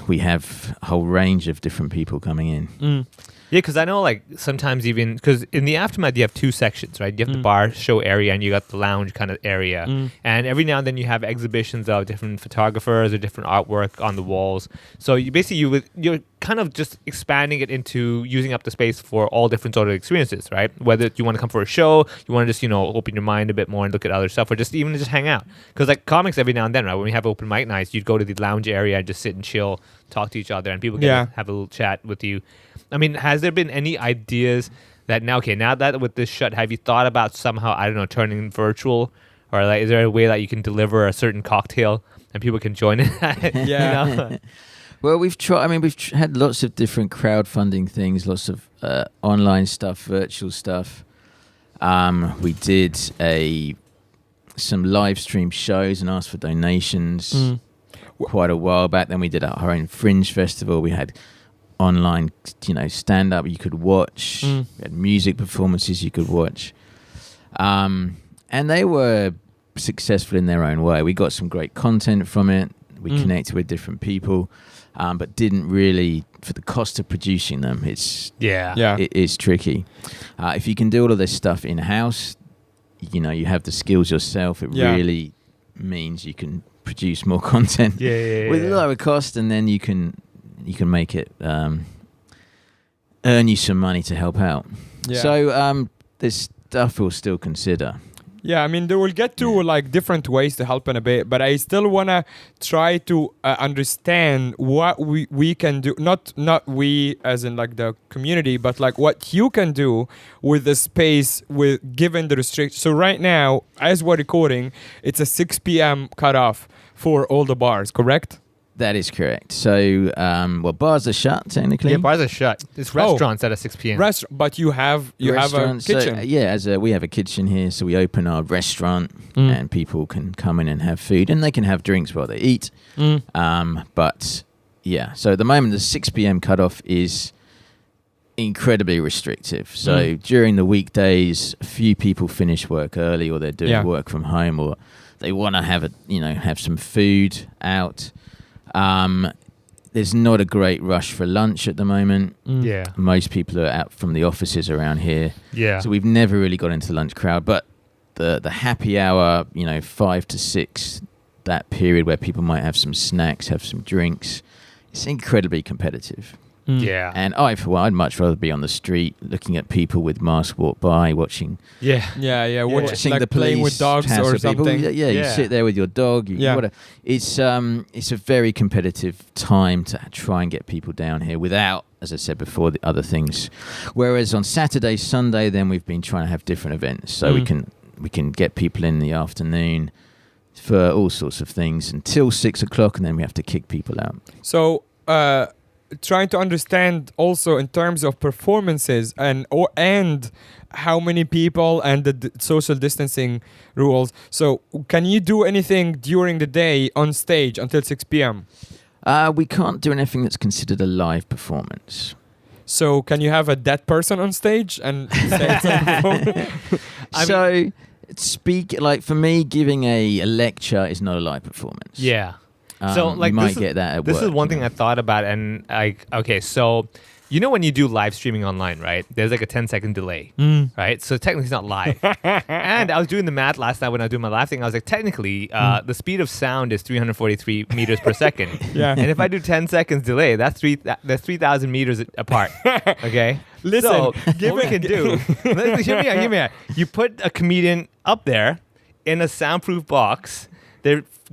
Speaker 5: we have a whole range of different people coming in.
Speaker 3: Yeah, because I know like sometimes even because in the Aftermath you have two sections, right? You have the bar show area and you got the lounge kind of area. And every now and then you have exhibitions of different photographers or different artwork on the walls. So you're kind of just expanding it into using up the space for all different sort of experiences, right? Whether you want to come for a show, you want to just open your mind a bit more and look at other stuff, or just even just hang out. Because like comics, every now and then, right? When we have open mic nights, you'd go to the lounge area and just sit and chill, talk to each other, and people can have a little chat with you. I mean, has there been any ideas that now that with this shut, have you thought about somehow, I don't know, turning virtual, or like is there a way that you can deliver a certain cocktail and people can join it?
Speaker 5: Well, we've tried. I mean, we've had lots of different crowdfunding things, lots of online stuff, virtual stuff. We did some live stream shows and asked for donations quite a while back. Then we did our own Fringe festival. We had online, stand up you could watch. We had music performances you could watch, and they were successful in their own way. We got some great content from it. We connected with different people, but didn't really, for the cost of producing them,
Speaker 3: Yeah.
Speaker 5: it is tricky. If you can do all of this stuff in-house, you have the skills yourself, it really means you can produce more content with lower cost, and then you can make it earn you some money to help out. So there's stuff we'll still consider.
Speaker 4: Yeah, I mean, they will get to like different ways to help in a bit, but I still want to try to understand what we can do. Not we as in like the community, but like what you can do with the space with given the restrictions. So right now, as we're recording, it's a 6 p.m. cutoff for all the bars, correct?
Speaker 5: That is correct. So, bars are shut technically.
Speaker 3: Yeah, bars are shut. It's restaurants at 6 p.m.
Speaker 4: But you have a
Speaker 5: Restaurants,
Speaker 4: kitchen.
Speaker 5: So, we have a kitchen here, so we open our restaurant, and people can come in and have food, and they can have drinks while they eat. So at the moment, the 6 p.m. cutoff is incredibly restrictive. So during the weekdays, a few people finish work early, or they're doing work from home, or they want to have some food out. There's not a great rush for lunch at the moment.
Speaker 3: Yeah.
Speaker 5: Most people are out from the offices around here.
Speaker 3: Yeah.
Speaker 5: So we've never really got into the lunch crowd. But the happy hour, 5 to 6, that period where people might have some snacks, have some drinks, it's incredibly competitive.
Speaker 3: Yeah.
Speaker 5: And I'd much rather be on the street looking at people with masks walk by, watching
Speaker 4: Watching
Speaker 5: like
Speaker 4: the playing with dogs or
Speaker 5: people.
Speaker 4: something.
Speaker 5: You sit there with your dog. It's a very competitive time to try and get people down here without, as I said before, the other things. Whereas on Saturday, Sunday, then we've been trying to have different events, so we can get people in the afternoon for all sorts of things until 6 o'clock, and then we have to kick people out.
Speaker 4: So, trying to understand also in terms of performances and how many people and the social distancing rules. So can you do anything during the day on stage until 6 p.m.?
Speaker 5: We can't do anything that's considered a live performance.
Speaker 4: So can you have a dead person on stage and say
Speaker 5: for me, giving a lecture is not a live performance.
Speaker 3: Yeah. So
Speaker 5: you might get that at
Speaker 3: this
Speaker 5: work.
Speaker 3: This is one thing I thought about, and so when you do live streaming online, right? There's like a 10-second delay, right? So technically it's not live. And I was doing the math last night when I was doing my live thing. I was like, technically, the speed of sound is 343 meters per second.
Speaker 4: Yeah.
Speaker 3: And if I do 10 seconds delay, that's 3,000 meters apart. Okay.
Speaker 4: Listen,
Speaker 3: so what we can do? Hear me out. You put a comedian up there in a soundproof box.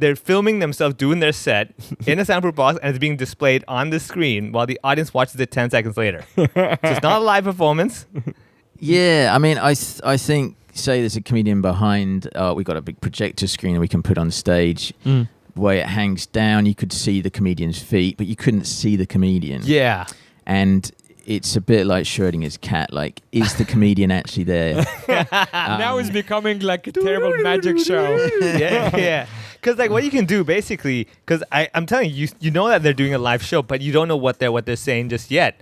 Speaker 3: They're filming themselves doing their set in a soundproof box, and it's being displayed on the screen while the audience watches it 10 seconds later. So it's not a live performance.
Speaker 5: Yeah, I mean, I think, say there's a comedian behind, we got a big projector screen that we can put on stage. The way it hangs down, you could see the comedian's feet, but you couldn't see the comedian.
Speaker 3: Yeah.
Speaker 5: And it's a bit like Schrodinger's cat. Like, is the comedian actually there?
Speaker 4: Now it's becoming like a terrible magic show.
Speaker 3: Yeah. Because like what you can do basically, because I'm telling you, you know that they're doing a live show, but you don't know what they're saying just yet.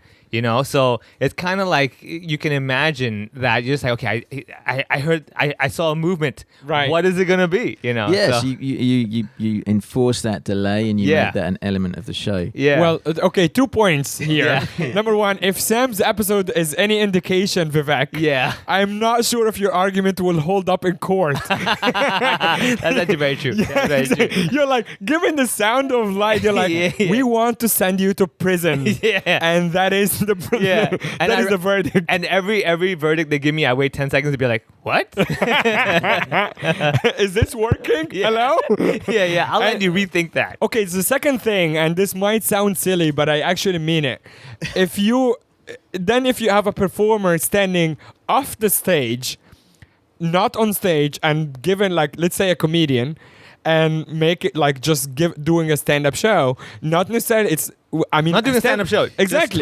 Speaker 3: So it's kind of like you can imagine that you're just like, okay, I heard, I saw a movement.
Speaker 4: Right.
Speaker 3: What is it gonna be?
Speaker 5: Yes,
Speaker 3: so.
Speaker 5: you enforce that delay and you make that an element of the show.
Speaker 3: Yeah.
Speaker 4: Well, okay, 2 points here. Number one, if Sam's episode is any indication, Vivek, I'm not sure if your argument will hold up in court.
Speaker 3: That's actually very true. That's very true.
Speaker 4: You're like, given the sound of light, you're like, we want to send you to prison. And that is the the verdict.
Speaker 3: And every verdict they give me, I wait 10 seconds to be like, what?
Speaker 4: Is this working? Hello?
Speaker 3: Yeah. I'll let you rethink that.
Speaker 4: Okay, it's the second thing, and this might sound silly, but I actually mean it. If you have a performer standing off the stage, not on stage, and given like, let's say a comedian, and make it like just doing a stand-up show, not necessarily not doing a stand-up show.
Speaker 3: Exactly.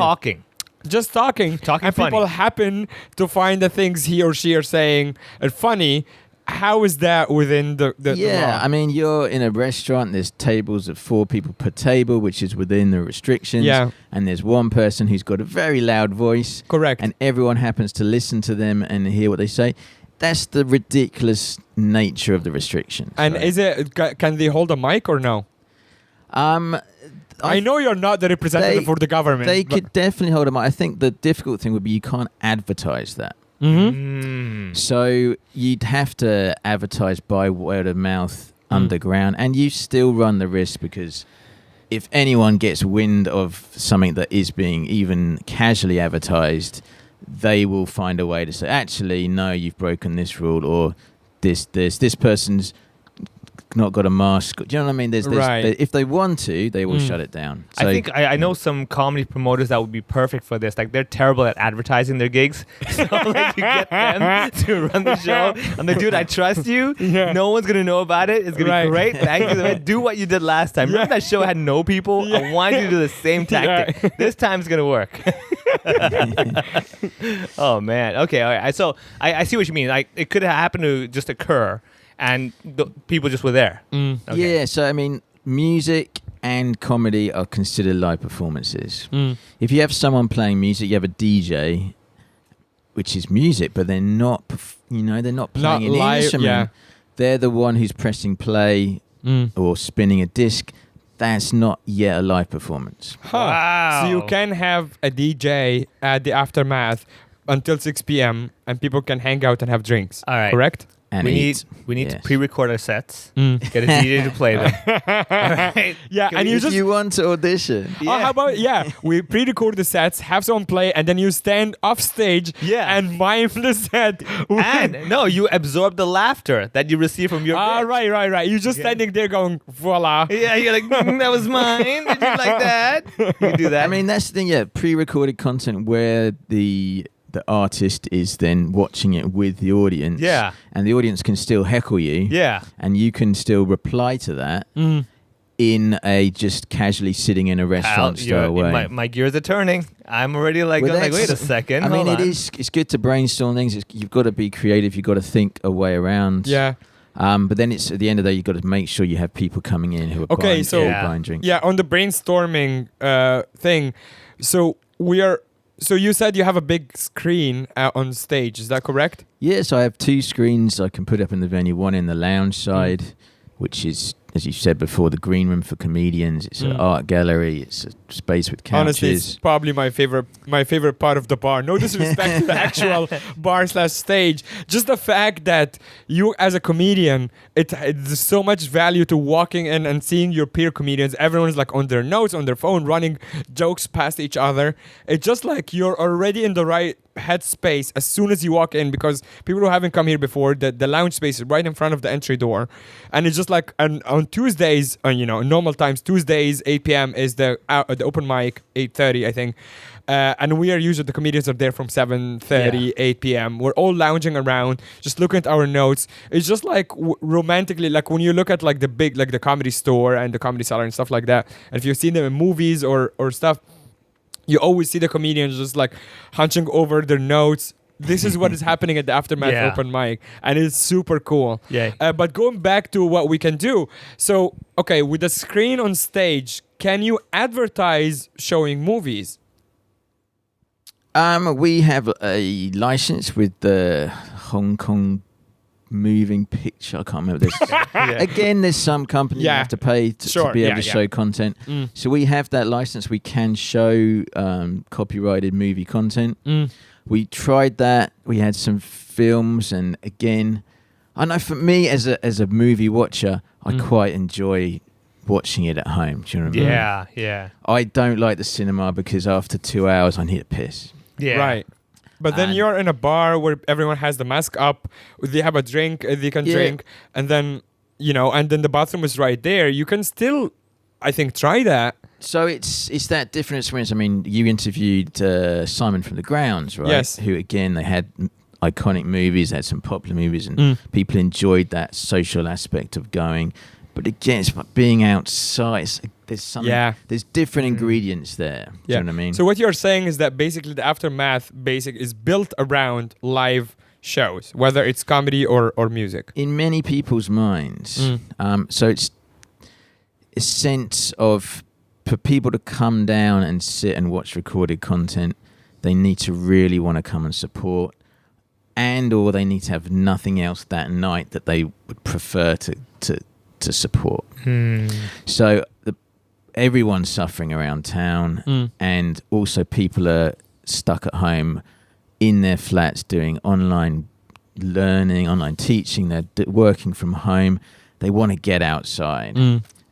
Speaker 4: Just talking, and
Speaker 3: funny.
Speaker 4: People happen to find the things he or she are saying are funny. How is that within the law?
Speaker 5: I mean, you're in a restaurant, there's tables of 4 people per table, which is within the restrictions.
Speaker 4: Yeah.
Speaker 5: And there's one person who's got a very loud voice.
Speaker 4: Correct.
Speaker 5: And everyone happens to listen to them and hear what they say. That's the ridiculous nature of the restrictions.
Speaker 4: And
Speaker 5: right?
Speaker 4: is it? Can they hold a mic or no? I know you're not the representative
Speaker 5: They-
Speaker 4: for the government.
Speaker 5: They
Speaker 4: but-
Speaker 5: could definitely hold them up. I think the difficult thing would be you can't advertise that. So you'd have to advertise by word of mouth underground, and you still run the risk because if anyone gets wind of something that is being even casually advertised, they will find a way to say, actually, no, you've broken this rule, or this person's not got a mask. Do you know what I mean?
Speaker 4: Right.
Speaker 5: If they want to, they will shut it down. So,
Speaker 3: I think I know some comedy promoters that would be perfect for this. Like they're terrible at advertising their gigs, so like you get them to run the show. I'm like, dude, I trust you.
Speaker 4: Yeah.
Speaker 3: No one's gonna know about it. It's gonna
Speaker 4: Right.
Speaker 3: be great. But actually, do what you did last time. Remember that show had no people? I want you to do the same tactic.
Speaker 4: Yeah.
Speaker 3: This time it's gonna work. Oh man. Okay. All right. So I see what you mean. Like it could have happened to just occur, and the people just were there. Okay.
Speaker 5: Yeah, so I mean, music and comedy are considered live performances. If you have someone playing music, you have a DJ, which is music, but they're not, they're not playing an
Speaker 4: live,
Speaker 5: instrument.
Speaker 4: yeah.
Speaker 5: They're the one who's pressing play or spinning a disc. That's not yet a live performance.
Speaker 4: Huh.
Speaker 3: Wow.
Speaker 4: So you can have a DJ at the aftermath until 6 p.m. and people can hang out and have drinks.
Speaker 3: All right.
Speaker 4: Correct?
Speaker 5: And eat.
Speaker 3: We need to
Speaker 5: Yes.
Speaker 3: pre-record our sets. Get a DJ to play them. All right.
Speaker 4: Yeah, and you
Speaker 5: If
Speaker 4: just...
Speaker 5: you want to audition.
Speaker 4: Oh, how about we pre-record the sets, have someone play, and then you stand off stage
Speaker 3: Yeah.
Speaker 4: and mime the set.
Speaker 3: And no, you absorb the laughter that you receive from your bit.
Speaker 4: Right. You're just standing there going, voila.
Speaker 3: Yeah, you're like, that was mine. Did you like that? You do that.
Speaker 5: I mean, that's the thing, yeah, pre-recorded content where the artist is then watching it with the audience.
Speaker 3: Yeah.
Speaker 5: And the audience can still heckle you.
Speaker 3: yeah.
Speaker 5: And you can still reply to that in a just casually sitting in a restaurant style way.
Speaker 3: My gears are turning. I'm already like,
Speaker 5: Well,
Speaker 3: I'm like, wait a
Speaker 5: that's-
Speaker 3: second.
Speaker 5: I mean,
Speaker 3: hold on.
Speaker 5: it's good to brainstorm things. You've got to be creative. You've got to think a way around.
Speaker 4: Yeah.
Speaker 5: But then it's at the end of the day, you've got to make sure you have people coming in who are
Speaker 4: Okay,
Speaker 5: buying,
Speaker 4: so-
Speaker 3: Yeah.
Speaker 5: buying drinks.
Speaker 4: Yeah, on the brainstorming thing. So you said you have a big screen on stage. Is that correct?
Speaker 5: Yeah, so I have two screens I can put up in the venue. One in the lounge side, which is, as you said before, the green room for comedians. It's an art gallery. It's a space with couches.
Speaker 4: Honestly, it's probably my favorite part of the bar. No disrespect to the actual bar/stage. Just the fact that you, as a comedian, it's so much value to walking in and seeing your peer comedians. Everyone's like on their notes, on their phone, running jokes past each other. It's just like you're already in the right headspace as soon as you walk in, because people who haven't come here before, the lounge space is right in front of the entry door, and it's just like on Tuesdays, normal times, Tuesdays 8 p.m. is the open mic, 8:30 I think, and we are usually, the comedians are there from 7:30, 8 p.m. We're all lounging around, just looking at our notes. It's just like romantically, like when you look at like the big, like the Comedy Store and the Comedy Cellar and stuff like that, and if you've seen them in movies or stuff, you always see the comedians just like hunching over their notes. This is what is happening at the Aftermath
Speaker 3: Yeah.
Speaker 4: open mic, and it's super cool.
Speaker 3: Yeah.
Speaker 4: But going back to what we can do, so okay, with the screen on stage, can you advertise showing movies?
Speaker 5: We have a license with the Hong Kong Moving Picture. I can't remember this. Again, there's some company you
Speaker 4: Yeah.
Speaker 5: have to pay to
Speaker 4: Sure,
Speaker 5: be able
Speaker 4: yeah,
Speaker 5: to
Speaker 4: yeah.
Speaker 5: show content. So we have that license. We can show copyrighted movie content. We tried that. We had some films, and again, I know for me as a movie watcher, I quite enjoy watching it at home. Do you know what I mean?
Speaker 3: Yeah. Yeah.
Speaker 5: I don't like the cinema because after 2 hours, I need to piss.
Speaker 3: Yeah.
Speaker 4: Right. But then
Speaker 5: And-
Speaker 4: you're in a bar where everyone has the mask up, they have a drink, they can
Speaker 5: Yeah.
Speaker 4: drink, and then, and then the bathroom is right there. You can still, I think, try that.
Speaker 5: So it's that different experience. I mean, you interviewed Simon from the Grounds, right?
Speaker 4: Yes.
Speaker 5: Who again, they had iconic movies, they had some popular movies, and people enjoyed that social aspect of going. But again, it's like being outside. There's something.
Speaker 4: Yeah.
Speaker 5: There's different ingredients there. Do you know what I mean?
Speaker 4: So what you're saying is that basically the Aftermath is built around live shows, whether it's comedy or music.
Speaker 5: in many people's minds, so it's a sense of, for people to come down and sit and watch recorded content, they need to really want to come and support, or they need to have nothing else that night that they would prefer to support. So everyone's suffering around town, and also people are stuck at home in their flats doing online learning, online teaching. They're working from home. They want to get outside,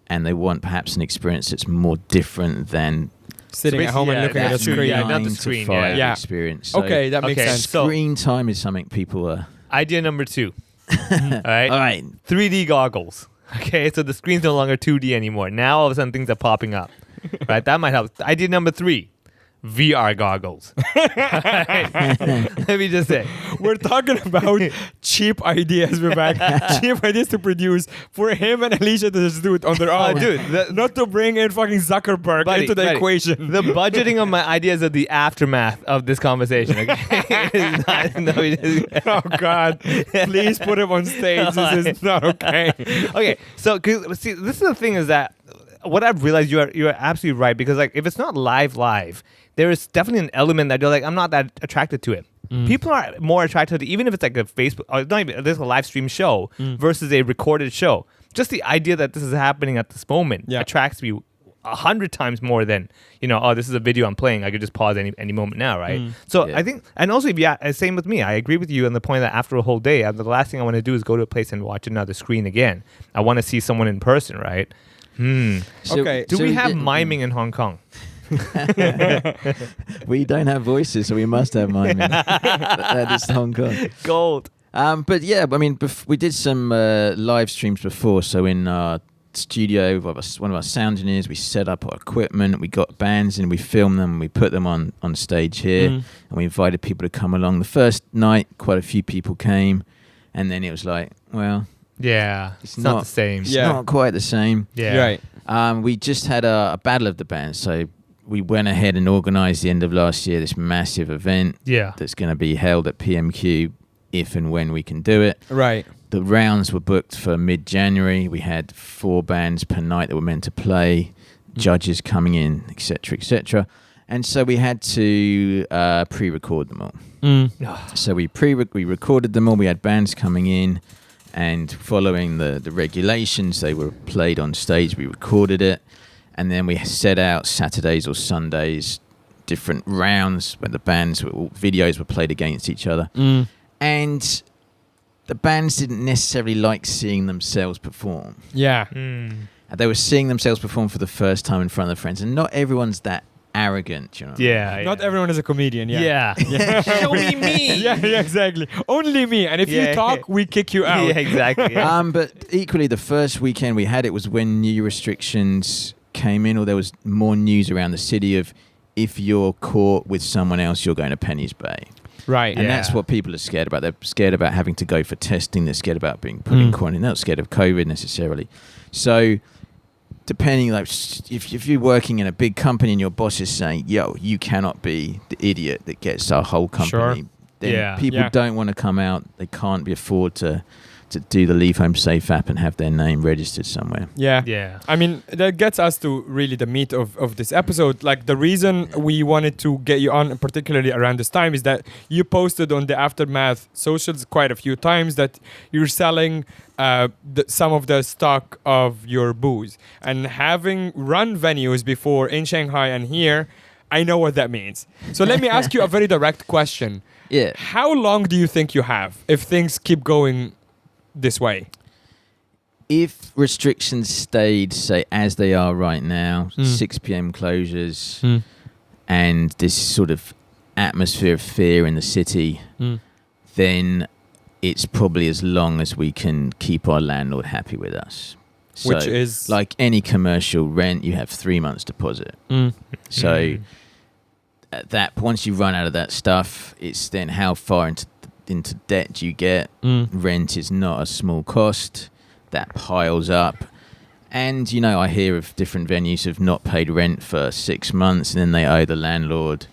Speaker 5: and they want perhaps an experience that's more different than
Speaker 4: Sitting at home and looking at a screen.
Speaker 3: Yeah, not the
Speaker 5: 9 to
Speaker 3: screen,
Speaker 5: 5
Speaker 4: yeah.
Speaker 5: experience. So
Speaker 4: Okay, that makes
Speaker 3: Okay,
Speaker 4: sense.
Speaker 3: so-
Speaker 5: screen time is something people are.
Speaker 3: Idea number 2. All right.
Speaker 5: All right.
Speaker 3: 3D goggles. Okay, so the screen's no longer 2D anymore. Now all of a sudden things are popping up. Right, that might help. Idea number 3. VR goggles. Let me just say.
Speaker 4: We're talking about cheap ideas, Vivek. Cheap ideas to produce for him and Alicia to just do it on their own.
Speaker 3: Dude,
Speaker 4: Not to bring in fucking Zuckerberg
Speaker 3: Buddy,
Speaker 4: into the
Speaker 3: buddy,
Speaker 4: equation.
Speaker 3: The budgeting of my ideas are the aftermath of this conversation. Okay? It's not- no, it is-
Speaker 4: Oh God! Please put him on stage. This is not okay.
Speaker 3: Okay, so 'cause, see, this is the thing is that what I've realized you're absolutely right, because like if it's not live, there is definitely an element that you're like, I'm not that attracted to it. People are more attracted to, even if it's like a Facebook or not even there's a live stream show versus a recorded show. Just the idea that this is happening at this moment attracts me 100 times more than, oh, this is a video I'm playing. I could just pause any moment now, right? So
Speaker 5: Yeah.
Speaker 3: I think, and also, same with me. I agree with you on the point that after a whole day, the last thing I want to do is go to a place and watch another screen again. I want to see someone in person, right?
Speaker 4: Okay.
Speaker 3: Do
Speaker 5: so
Speaker 3: we have
Speaker 5: yeah,
Speaker 3: miming in Hong Kong?
Speaker 5: We don't have voices, so we must have miming. That is Hong Kong.
Speaker 3: Gold.
Speaker 5: But yeah, I mean, we did some live streams before. So in our studio, one of our sound engineers, we set up our equipment, we got bands in, we filmed them, we put them on stage here, and we invited people to come along. The first night, quite a few people came, and then it was like, well,
Speaker 3: Yeah, it's not the same.
Speaker 5: it's not quite the same.
Speaker 3: Yeah.
Speaker 4: Right.
Speaker 5: We just had a battle of the bands, so we went ahead and organised the end of last year this massive event
Speaker 3: Yeah.
Speaker 5: that's going to be held at PMQ if and when we can do it.
Speaker 4: Right.
Speaker 5: The rounds were booked for mid-January. We had 4 bands per night that were meant to play, judges coming in, etc., etc. And so we had to pre-record them all. So we recorded them all. We had bands coming in, and following the regulations, they were played on stage. We recorded it, and then we set out Saturdays or Sundays, different rounds where the videos were played against each other. And the bands didn't necessarily like seeing themselves perform.
Speaker 4: Yeah.
Speaker 5: They were seeing themselves perform for the first time in front of their friends, and not everyone's that arrogant, you know.
Speaker 3: Yeah.
Speaker 4: Not everyone is a comedian. Yeah.
Speaker 3: Yeah. Show me.
Speaker 4: Yeah, exactly. Only me. And if you
Speaker 3: Yeah.
Speaker 4: talk, we kick you out.
Speaker 3: Yeah, exactly. Yeah.
Speaker 5: But equally, the first weekend we had it was when new restrictions came in, or there was more news around the city of if you're caught with someone else, you're going to Penny's Bay.
Speaker 4: Right.
Speaker 5: And
Speaker 3: Yeah.
Speaker 5: that's what people are scared about. They're scared about having to go for testing. They're scared about being put in quarantine. They're not scared of COVID necessarily. So depending, like, if you're working in a big company and your boss is saying, yo, you cannot be the idiot that gets our whole company, then
Speaker 3: Yeah.
Speaker 5: people
Speaker 4: Yeah.
Speaker 5: don't want to come out. They can't be afford to do the Leave Home Safe app and have their name registered somewhere.
Speaker 4: Yeah.
Speaker 3: Yeah.
Speaker 4: I mean, that gets us to really the meat of this episode. Like, the reason we wanted to get you on, particularly around this time, is that you posted on the Aftermath socials quite a few times that you're selling some of the stock of your booze. And having run venues before in Shanghai and here, I know what that means. So let me ask you a very direct question.
Speaker 5: Yeah.
Speaker 4: How long do you think you have if things keep going this way?
Speaker 5: If restrictions stayed, say, as they are right now, 6 p.m. closures, and this sort of atmosphere of fear in the city, then it's probably as long as we can keep our landlord happy with us.
Speaker 4: Which
Speaker 5: So,
Speaker 4: is?
Speaker 5: like any commercial rent, you have 3 months deposit. So at that, once you run out of that stuff, it's then how far into debt do you get. Rent is not a small cost. That piles up. And, you know, I hear of different venues who've not paid rent for 6 months, and then they owe the landlord,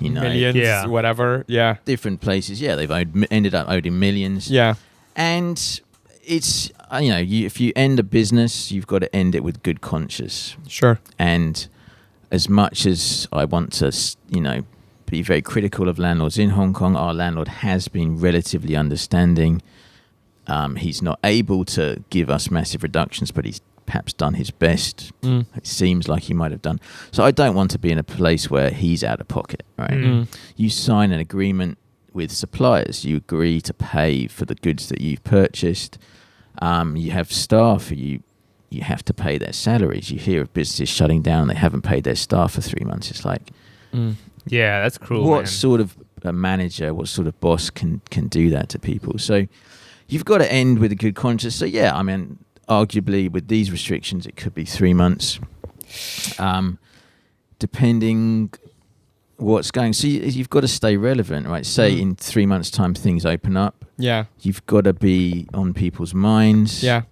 Speaker 5: you know,
Speaker 4: Millions,
Speaker 3: Yeah.
Speaker 4: whatever. Yeah.
Speaker 5: different places. Yeah, they've ended up owing millions.
Speaker 4: Yeah.
Speaker 5: And it's, you know, if you end a business, you've got to end it with good conscience.
Speaker 4: Sure.
Speaker 5: And as much as I want to, you know, be very critical of landlords in Hong Kong, our landlord has been relatively understanding. He's not able to give us massive reductions, but perhaps done his best. It seems like he might have done. So I don't want to be in a place where he's out of pocket, right? You sign an agreement with suppliers. You agree to pay for the goods that you've purchased. You have staff. You have to pay their salaries. You hear of businesses shutting down. They haven't paid their staff for 3 months. It's like,
Speaker 3: Yeah, that's cruel.
Speaker 5: what
Speaker 3: man.
Speaker 5: sort of a manager, what sort of boss can do that to people? So you've got to end with a good conscience. So yeah, I mean, arguably with these restrictions, it could be 3 months, depending what's going. So you've got to stay relevant, right? Say in 3 months' time things open up.
Speaker 4: Yeah.
Speaker 5: You've got to be on people's minds.
Speaker 4: Yeah.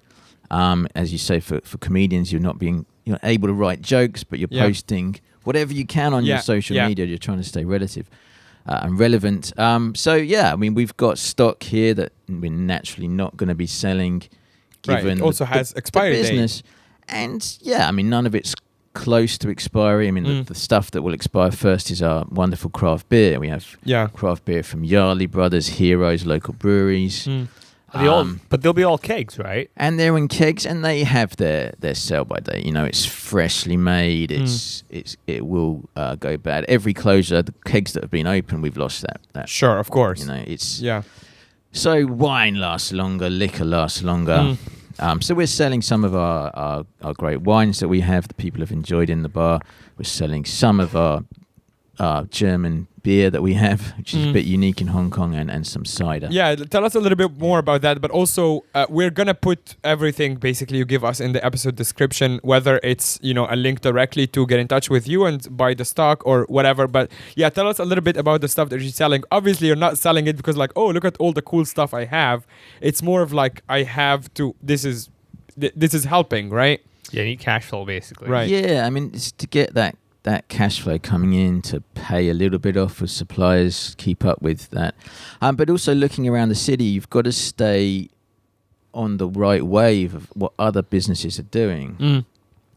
Speaker 5: As you say, for comedians, you're not able to write jokes, but you're posting whatever you can on your social media. You're trying to stay relative and relevant. So yeah, I mean, we've got stock here that we're naturally not going to be selling, given
Speaker 4: It also has expiry date.
Speaker 5: business. And yeah, I mean, none of it's close to expiry. I mean, the stuff that will expire first is our wonderful craft beer. We have craft beer from Yardley Brothers, Heroes, local breweries.
Speaker 3: But they'll be all kegs, right?
Speaker 5: And they're in kegs, and they have their sell by date. You know, it's freshly made. It will go bad. Every closure, the kegs that have been open, we've lost that.
Speaker 4: Sure, of course.
Speaker 5: You know, it's
Speaker 4: Yeah.
Speaker 5: so wine lasts longer, liquor lasts longer. So we're selling some of our great wines that we have that people have enjoyed in the bar. We're selling some of our German beer that we have, which is a bit unique in Hong Kong, and some cider.
Speaker 4: Yeah, tell us a little bit more about that. But also, we're gonna put everything basically you give us in the episode description, whether it's a link directly to get in touch with you and buy the stock or whatever. But yeah, tell us a little bit about the stuff that you're selling. Obviously, you're not selling it because like, oh, look at all the cool stuff I have. It's more of like, I have to. This is helping, right?
Speaker 3: Yeah, you need cash flow basically.
Speaker 4: Right.
Speaker 5: Yeah, I mean, it's to get that cash flow coming in, to pay a little bit off with suppliers, keep up with that. But also looking around the city, you've got to stay on the right wave of what other businesses are doing.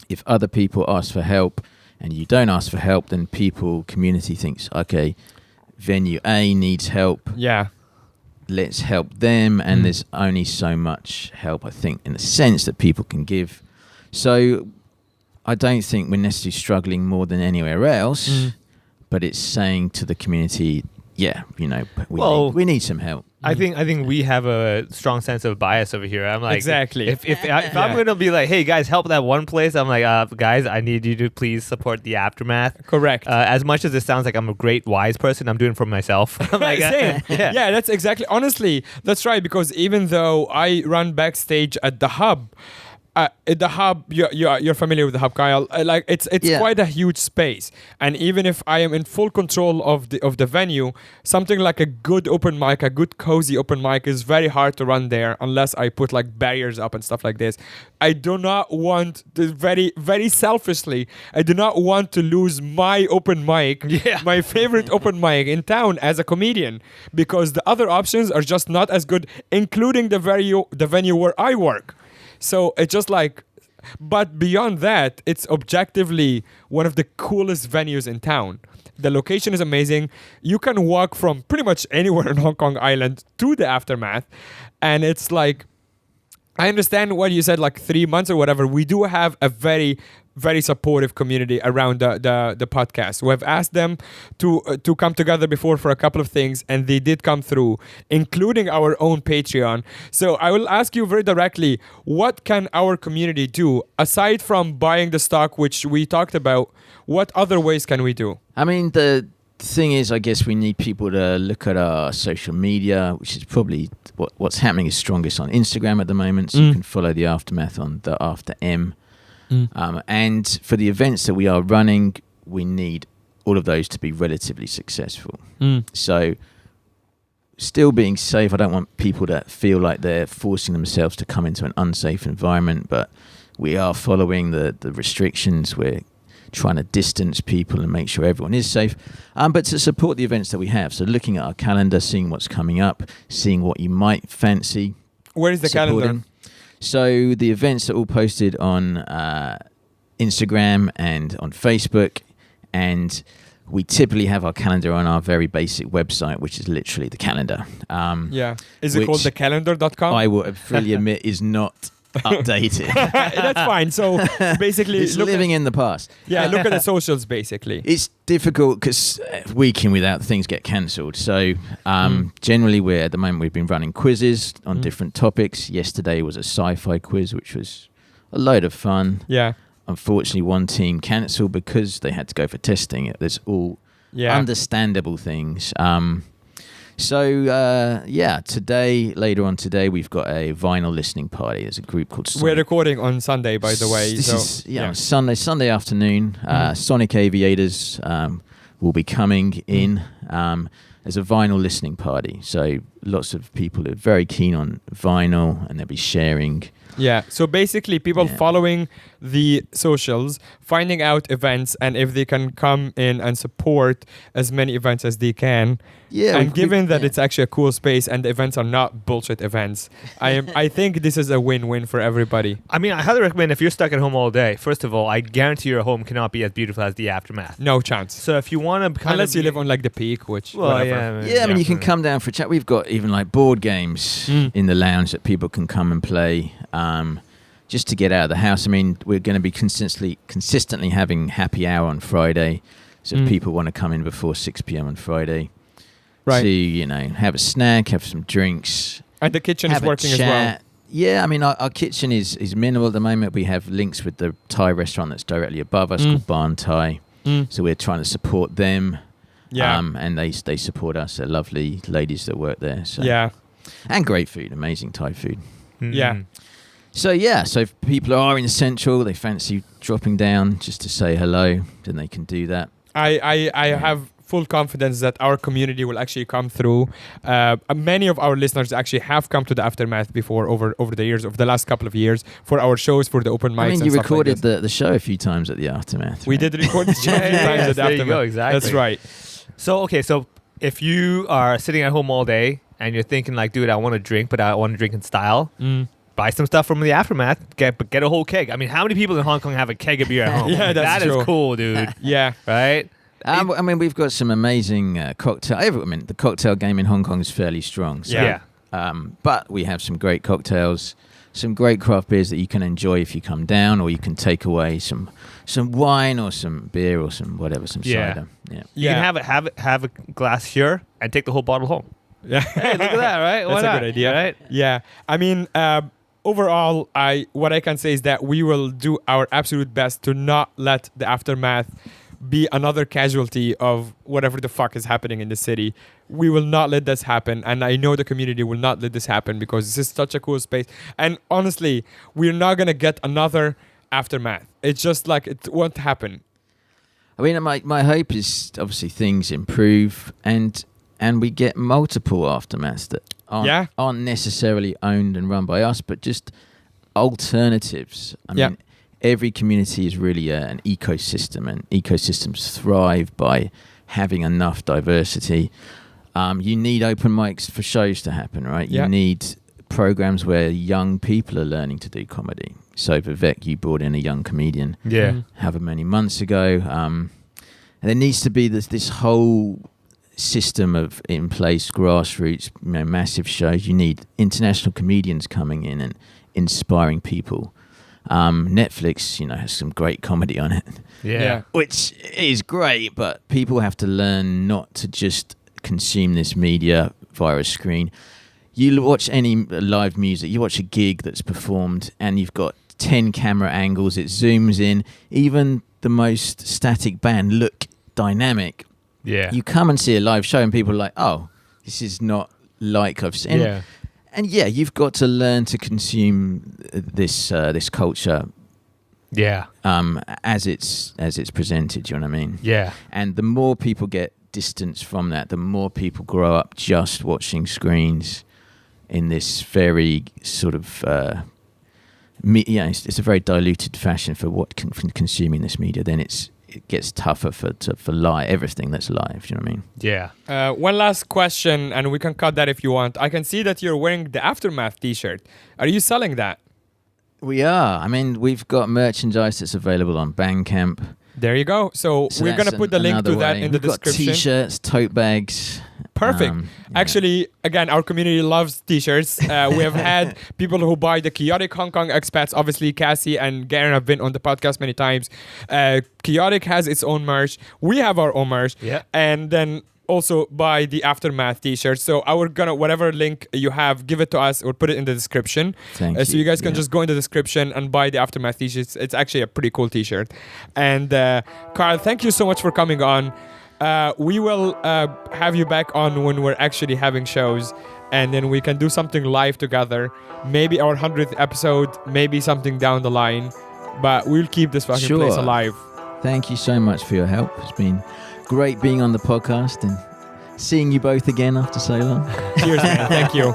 Speaker 5: If other people ask for help and you don't ask for help, then community thinks, okay, venue A needs help.
Speaker 4: Yeah.
Speaker 5: Let's help them. And there's only so much help, I think, in the sense that people can give. So I don't think we're necessarily struggling more than anywhere else, but it's saying to the community, we need some help.
Speaker 3: I think we have a strong sense of bias over here. I'm like,
Speaker 4: Exactly.
Speaker 3: If I'm gonna be like, hey guys, help that one place, I'm like, guys, I need you to please support the aftermath.
Speaker 4: Correct.
Speaker 3: As much as it sounds like I'm a great wise person, I'm doing it for myself. I'm like,
Speaker 4: Same.
Speaker 3: yeah.
Speaker 4: Yeah, that's exactly. Honestly, that's right. Because even though I run backstage at the Hub, at the Hub, you're familiar with the Hub, Kyle. Like it's quite a huge space, and even if I am in full control of the venue, something like a good open mic, a good cozy open mic, is very hard to run there unless I put like barriers up and stuff like this. I do not want to, very very selfishly, I do not want to lose my open mic, my favorite open mic in town as a comedian, because the other options are just not as good, including the venue where I work. So it's just like, but beyond that, it's objectively one of the coolest venues in town. The location is amazing. You can walk from pretty much anywhere in Hong Kong Island to the Aftermath. And it's like, I understand what you said, like 3 months or whatever. We do have a very, very supportive community around the podcast. We have asked them to come together before for a couple of things, and they did come through, including our own Patreon. So I will ask you very directly, what can our community do aside from buying the stock, which we talked about? What other ways can we do?
Speaker 5: I mean, the thing is, I guess we need people to look at our social media, which is probably what's happening is strongest on Instagram at the moment. So you can follow the Aftermath on the After M. And for the events that we are running, we need all of those to be relatively successful. So still being safe. I don't want people to feel like they're forcing themselves to come into an unsafe environment, but we are following the restrictions. We're trying to distance people and make sure everyone is safe, but to support the events that we have. So looking at our calendar, seeing what's coming up, seeing what you might fancy.
Speaker 4: Where is the calendar?
Speaker 5: So the events are all posted on Instagram and on Facebook, and we typically have our calendar on our very basic website, which is literally the calendar.
Speaker 4: Is it called thecalendar.com?
Speaker 5: I will freely admit is not updated.
Speaker 4: That's fine. So basically,
Speaker 5: It's living in the past.
Speaker 4: look at the socials. Basically,
Speaker 5: It's difficult because week in without things get cancelled. So generally, at the moment we've been running quizzes on different topics. Yesterday was a sci-fi quiz, which was a load of fun.
Speaker 4: yeah,
Speaker 5: Unfortunately, one team cancelled because they had to go for testing. There's all understandable things. Later on today, we've got a vinyl listening party. There's a group called Sonic.
Speaker 4: we're recording on Sunday, by the way.
Speaker 5: This
Speaker 4: So
Speaker 5: is Sunday afternoon. Sonic Aviators will be coming in as a vinyl listening party. So lots of people are very keen on vinyl, and they'll be sharing.
Speaker 4: Yeah. So basically, people following the socials, finding out events, and if they can come in and support as many events as they can.
Speaker 5: Yeah,
Speaker 4: And given that it's actually a cool space and the events are not bullshit events, I think this is a win-win for everybody.
Speaker 3: I mean, I highly recommend if you're stuck at home all day. First of all, I guarantee your home cannot be as beautiful as the aftermath.
Speaker 4: No chance.
Speaker 3: So if you want to,
Speaker 4: Unless you live on like the peak, which whatever.
Speaker 5: I mean, you can come down for a chat. We've got even like board games in the lounge that people can come and play just to get out of the house. I mean, we're going to be consistently having happy hour on Friday. So if people want to come in before 6 p.m. on Friday to, have a snack, have some drinks.
Speaker 4: And the kitchen is
Speaker 5: have a
Speaker 4: working as well.
Speaker 5: chat. Yeah, I mean, our kitchen is minimal at the moment. We have links with the Thai restaurant that's directly above us called Barn Thai. So we're trying to support them.
Speaker 4: Yeah.
Speaker 5: And they support us. They're lovely ladies that work there. So.
Speaker 4: Yeah.
Speaker 5: And great food, amazing Thai food.
Speaker 4: Yeah.
Speaker 5: So if people are in Central, they fancy dropping down just to say hello, then they can do that.
Speaker 4: I have full confidence that our community will actually come through. Many of our listeners actually have come to the Aftermath before over the years, over the last couple of years, for our shows, for the open mics.
Speaker 5: I mean,
Speaker 4: and
Speaker 5: you
Speaker 4: stuff like
Speaker 5: recorded
Speaker 4: this.
Speaker 5: the show a few times at the Aftermath.
Speaker 4: We
Speaker 5: right?
Speaker 4: did record the show a few times at the
Speaker 3: there you
Speaker 4: Aftermath.
Speaker 3: go, exactly.
Speaker 4: That's right.
Speaker 3: So if you are sitting at home all day and you're thinking like, dude, I want to drink, but I want to drink in style. Buy some stuff from the Aftermath. Get a whole keg. I mean, how many people in Hong Kong have a keg of beer at home?
Speaker 4: Yeah, that's
Speaker 3: That
Speaker 4: true.
Speaker 3: is cool, dude.
Speaker 4: Yeah.
Speaker 3: Right?
Speaker 5: I mean, we've got some amazing cocktail. I mean, the cocktail game in Hong Kong is fairly strong. So,
Speaker 3: Yeah.
Speaker 5: but we have some great cocktails, some great craft beers that you can enjoy if you come down, or you can take away some wine or some beer or some whatever, some cider. Yeah.
Speaker 3: You can have a glass here and take the whole bottle home.
Speaker 4: Yeah.
Speaker 3: Hey, look at that, right? Why
Speaker 4: That's a
Speaker 3: not?
Speaker 4: good idea.
Speaker 3: Right?
Speaker 4: Yeah. I mean, overall, what I can say is that we will do our absolute best to not let the Aftermath be another casualty of whatever the fuck is happening in the city. We will not let this happen, and I know the community will not let this happen because this is such a cool space. And honestly, we're not gonna get another Aftermath. It's just like it won't happen.
Speaker 5: I mean, my hope is obviously things improve and we get multiple Aftermaths that aren't necessarily owned and run by us, but just alternatives. I mean, every community is really an ecosystem, and ecosystems thrive by having enough diversity. You need open mics for shows to happen, right? You need programs where young people are learning to do comedy. So Vivek, you brought in a young comedian however many months ago. And there needs to be this whole system of in place, grassroots, massive shows. You need international comedians coming in and inspiring people. Netflix, has some great comedy on it.
Speaker 3: Yeah.
Speaker 5: Which is great, but people have to learn not to just consume this media via a screen. You watch any live music, you watch a gig that's performed and you've got 10 camera angles, it zooms in, even the most static band look dynamic.
Speaker 3: Yeah.
Speaker 5: You come and see a live show and people are like, oh, this is not like I've seen.
Speaker 3: Yeah.
Speaker 5: And you've got to learn to consume this culture.
Speaker 3: Yeah.
Speaker 5: As it's presented, you know what I mean?
Speaker 3: Yeah.
Speaker 5: And the more people get distance from that, the more people grow up just watching screens in this very sort of it's a very diluted fashion for what consuming this media. Then it gets tougher for everything that's live. You know what I mean?
Speaker 3: Yeah.
Speaker 4: One last question, and we can cut that if you want. I can see that you're wearing the Aftermath T-shirt. Are you selling that?
Speaker 5: We are. I mean, we've got merchandise that's available on Bandcamp.
Speaker 4: There you go. So we're going to put the link to that in the
Speaker 5: We've got
Speaker 4: description.
Speaker 5: T-shirts, tote bags.
Speaker 4: Perfect. Actually, again, our community loves t-shirts. We have had people who buy the Chaotic Hong Kong expats. Obviously, Cassie and Garen have been on the podcast many times. Chaotic has its own merch. We have our own merch.
Speaker 3: Yeah.
Speaker 4: And then also buy the Aftermath t-shirt. So whatever link you have, give it to us or put it in the description.
Speaker 5: Thank
Speaker 4: So you guys can just go in the description and buy the Aftermath t-shirts. It's actually a pretty cool t-shirt. And Carl, thank you so much for coming on. We will have you back on when we're actually having shows, and then we can do something live together. Maybe our 100th episode, maybe something down the line. But we'll keep this fucking place alive.
Speaker 5: Thank you so much for your help. It's been great being on the podcast and seeing you both again after so long.
Speaker 4: Cheers, man. Thank you.